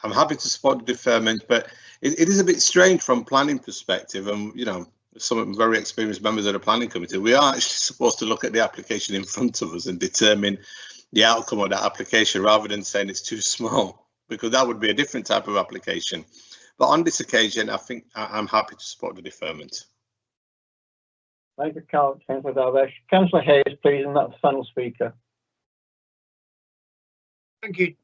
I'm happy to support the deferment, but it is a bit strange from planning perspective, and you know, some very experienced members of the planning committee, we are actually supposed to look at the application in front of us and determine the outcome of that application rather than saying it's too small, because that would be a different type of application. But on this occasion, I think I'm happy to support the deferment. Thank you, Councillor Darvish. Councillor Hayes, please, and that's the final speaker. Thank you.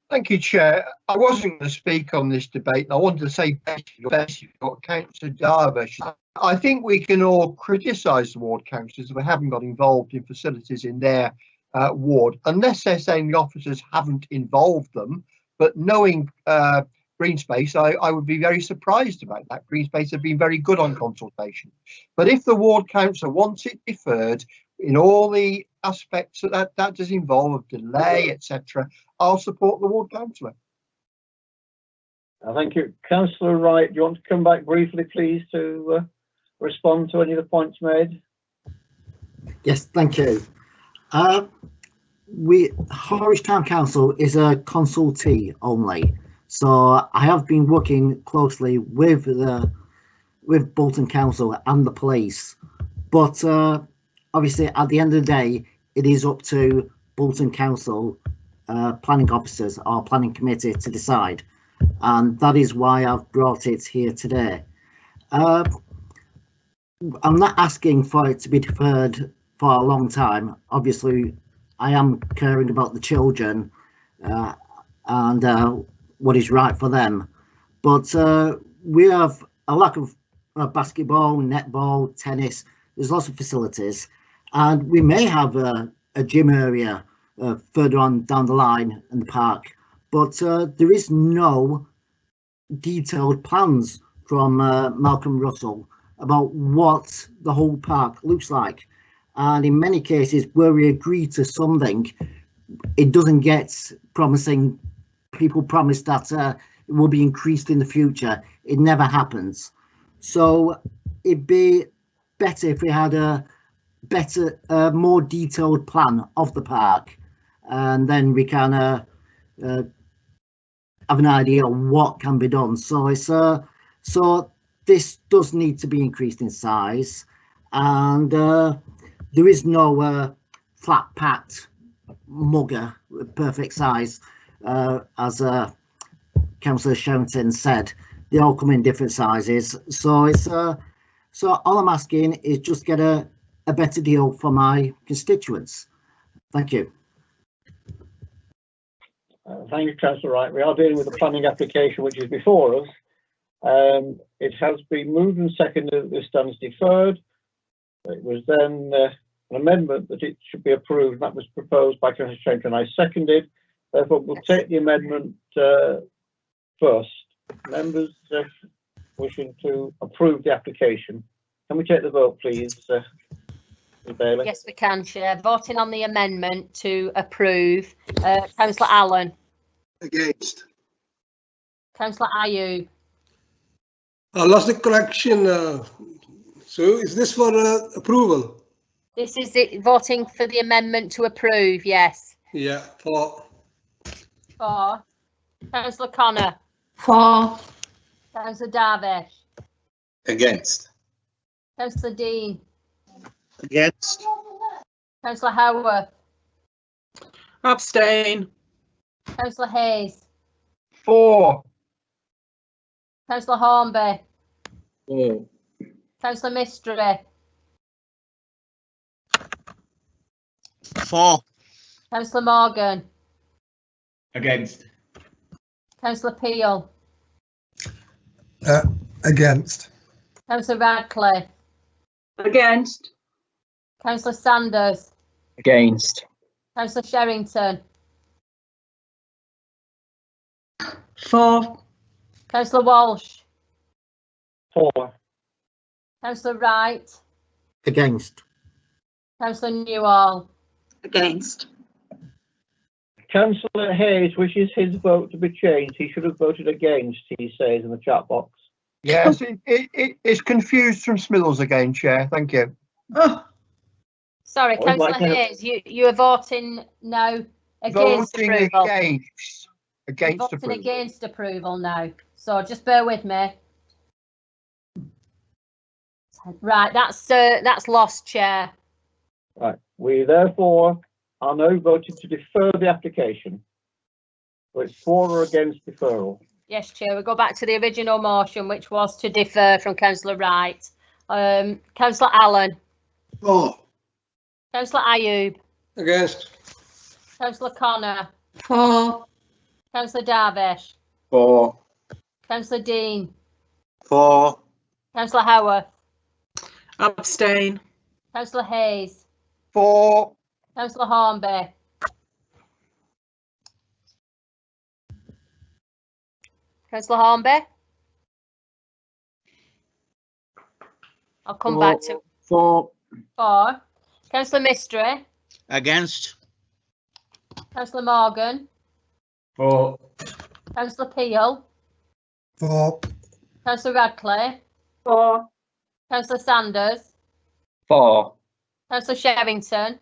Thank you, Chair. I wasn't going to speak on this debate. I wanted to say basically what Councillor Darvish. I think we can all criticise the ward councillors if they haven't got involved in facilities in their ward, unless they're saying the officers haven't involved them. But knowing Green Space, I would be very surprised about that. Green Space have been very good on consultation. But if the ward councillor wants it deferred in all the aspects that does involve delay, etc., I'll support the ward councillor. Thank you. Councillor Wright, do you want to come back briefly, please, to respond to any of the points made? Yes, thank you. Harwich Town Council is a consultee only, so I have been working closely with Bolton Council and the police, but obviously at the end of the day it is up to Bolton Council planning officers or planning committee to decide, and that is why I've brought it here today. I'm not asking for it to be deferred for a long time. Obviously I am caring about the children and what is right for them, but we have a lack of basketball, netball, tennis. There's lots of facilities, and we may have a gym area further on down the line in the park, but there is no detailed plans from Malcolm Russell about what the whole park looks like. And in many cases where we agree to something, it doesn't get promising. People promise that it will be increased in the future. It never happens. So it'd be better if we had a more detailed plan of the park, and then we can have an idea of what can be done. So it's so this does need to be increased in size, and there is no flat packed mugger with perfect size, as Councillor Sherrington said. They all come in different sizes, so it's so all I'm asking is just get a better deal for my constituents. Thank you. Thank you, Councillor Wright. We are dealing with the planning application which is before us. It has been moved and seconded that this stands deferred. It was then an amendment that it should be approved. That was proposed by Councillor Sherrington and I seconded. Therefore, we'll take the amendment first. Members wishing to approve the application. Can we take the vote, please, Ms. Bailey? Yes, we can, Chair. Voting on the amendment to approve. Councillor Allen. Against. Councillor Ayoub. I lost the correction. So is this for approval? This is it. Voting for the amendment to approve. Yes. Yeah, for. For. Councillor Connor. For. Councillor Darvish. Against. Councillor Dean. Against. Councillor Howarth. Abstain. Councillor Hayes. For. Councillor Hornby. For. Councillor Mistry. For. Councillor Morgan. Against. Councillor Peel. Against. Councillor Radcliffe. Against. Councillor Sanders. Against. Councillor Sherrington. For. Councillor Walsh. For. Councillor Wright. Against. Councillor Newall. Against. Councillor Hayes wishes his vote to be changed. He should have voted against, he says in the chat box. Yes, it's confused from Smithers again, Chair. Thank you. Oh. Sorry, I would Councillor like to- Hayes, you are voting no against Voting approval. Against Voting approval. against approval now. So just bear with me. Right, that's lost, Chair. Right. We therefore are now voting to defer the application. So it's for or against deferral. Yes, Chair. We go back to the original motion, which was to defer from Councillor Wright. Councillor Allen. For. Councillor Ayub. Against. Councillor Connor. For. Councillor Darvish. For. Councillor Dean. For. Councillor Howarth. Abstain. Councillor Hayes. For. Councillor Hornby. Councillor Hornby. I'll come back to For. Councillor Mystery. Against. Councillor Morgan. For. Councillor Peel. For. Councillor Radcliffe. For. Councillor Sanders. For. Councillor Sherrington.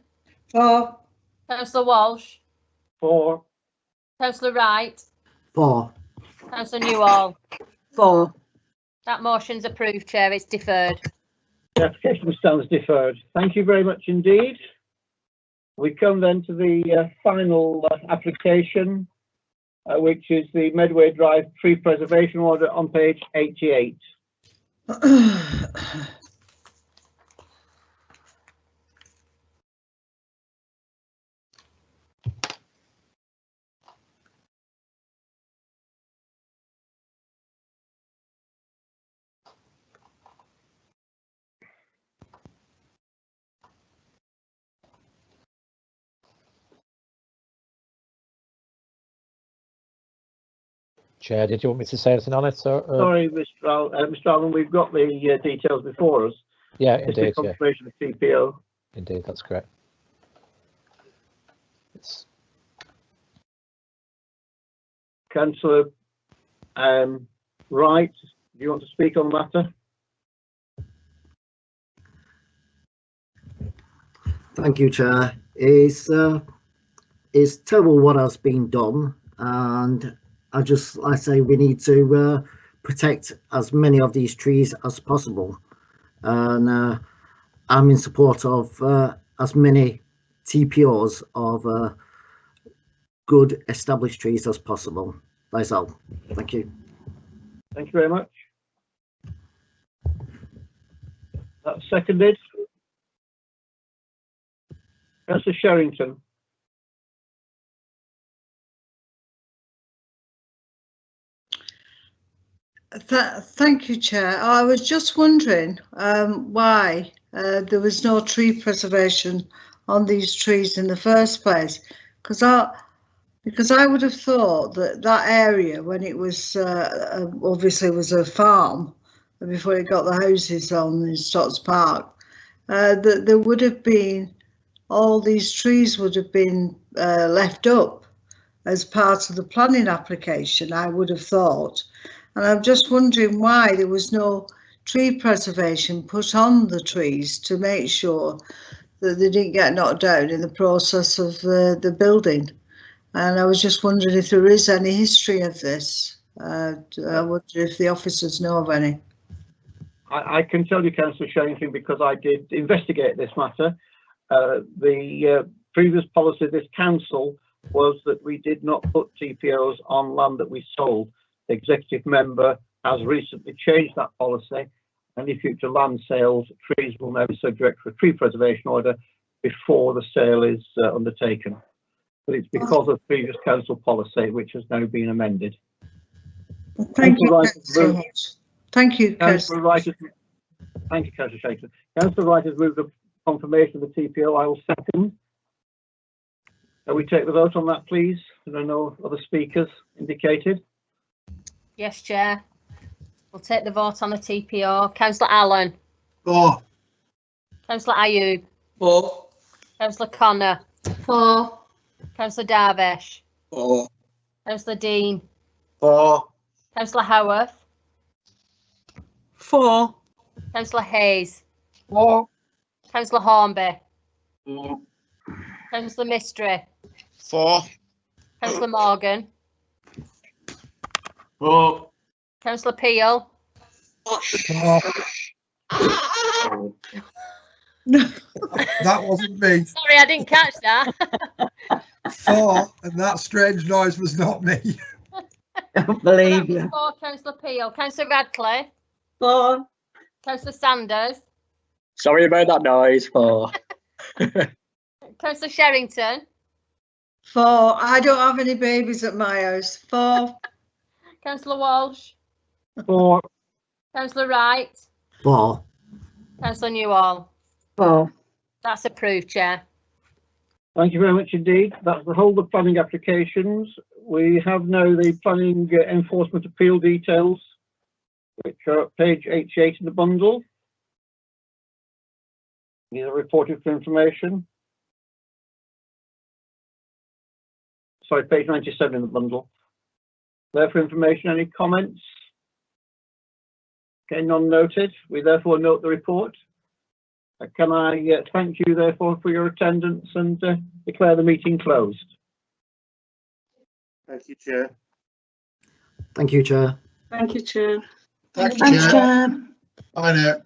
For. Councillor Walsh. For. Councillor Wright. For. Councillor Newall. For. That motion's approved, Chair. It's deferred. The application stands deferred. Thank you very much indeed. We come then to the final application, which is the Medway Drive Tree Preservation Order on page 88. Chair, did you want me to say anything on it? Sorry, Mr. Allen, we've got the details before us. Yeah, It's indeed. the confirmation of TPO. Indeed, that's correct. It's... Councillor Wright, do you want to speak on the matter? Thank you, Chair. It's terrible what has been done, and I say we need to protect as many of these trees as possible, and I'm in support of as many TPOs of good established trees as possible. That's all. Thank you. Thank you very much. That's seconded. Councillor Sherrington. Thank you, Chair. I was just wondering why there was no tree preservation on these trees in the first place, because I would have thought that that area, when it was obviously was a farm before it got the houses on in Stotts Park, that there would have been all these trees would have been left up as part of the planning application, I would have thought. And I'm just wondering why there was no tree preservation put on the trees to make sure that they didn't get knocked down in the process of the building. And I was just wondering if there is any history of this. I wonder if the officers know of any. I can tell you, Councillor Sherrington, because I did investigate this matter. The previous policy of this council was that we did not put TPOs on land that we sold. The executive member has recently changed that policy. Any future land sales, trees will now be subject to a tree preservation order before the sale is undertaken. But it's because of previous council policy, which has now been amended. Thank you so much. Thank you, Councillor Wright. Thank you, Councillor Sherrington. Councillor Wright has moved the confirmation of the TPO. I will second. Can we take the vote on that, please? There are no other speakers indicated. Yes, Chair. We'll take the vote on the TPO. Councillor Allen. For. Councillor Ayub. For. Councillor Connor. For. Councillor Darvish. For. Councillor Dean. For. Councillor Howarth. For. Councillor Hayes. For. Councillor Hornby. For. Councillor Mystery. For. Councillor Morgan. For. Councillor Peel. For. That wasn't me. Sorry, I didn't catch that. 4, and that strange noise was not me. Don't believe you. 4, Councillor Peel. Councillor Radcliffe. 4. Councillor Sanders. Sorry about that noise. 4. Councillor Sherrington. 4. I don't have any babies at my house. 4. Councillor Walsh. 4. Councillor Wright. 4. Councillor Newall. 4. That's approved, Chair. Thank you very much indeed. That's the whole of planning applications. We have now the planning enforcement appeal details, which are at page 88 in the bundle. These are reported for information. Sorry, page 97 in the bundle. There for information. Any comments? Okay, none noted. We therefore note the report. Can I thank you therefore for your attendance and declare the meeting closed. Thank you, Chair. Thank you, Chair. Thank you, Chair. Thank you, Thanks, Chair. Chair. Bye now.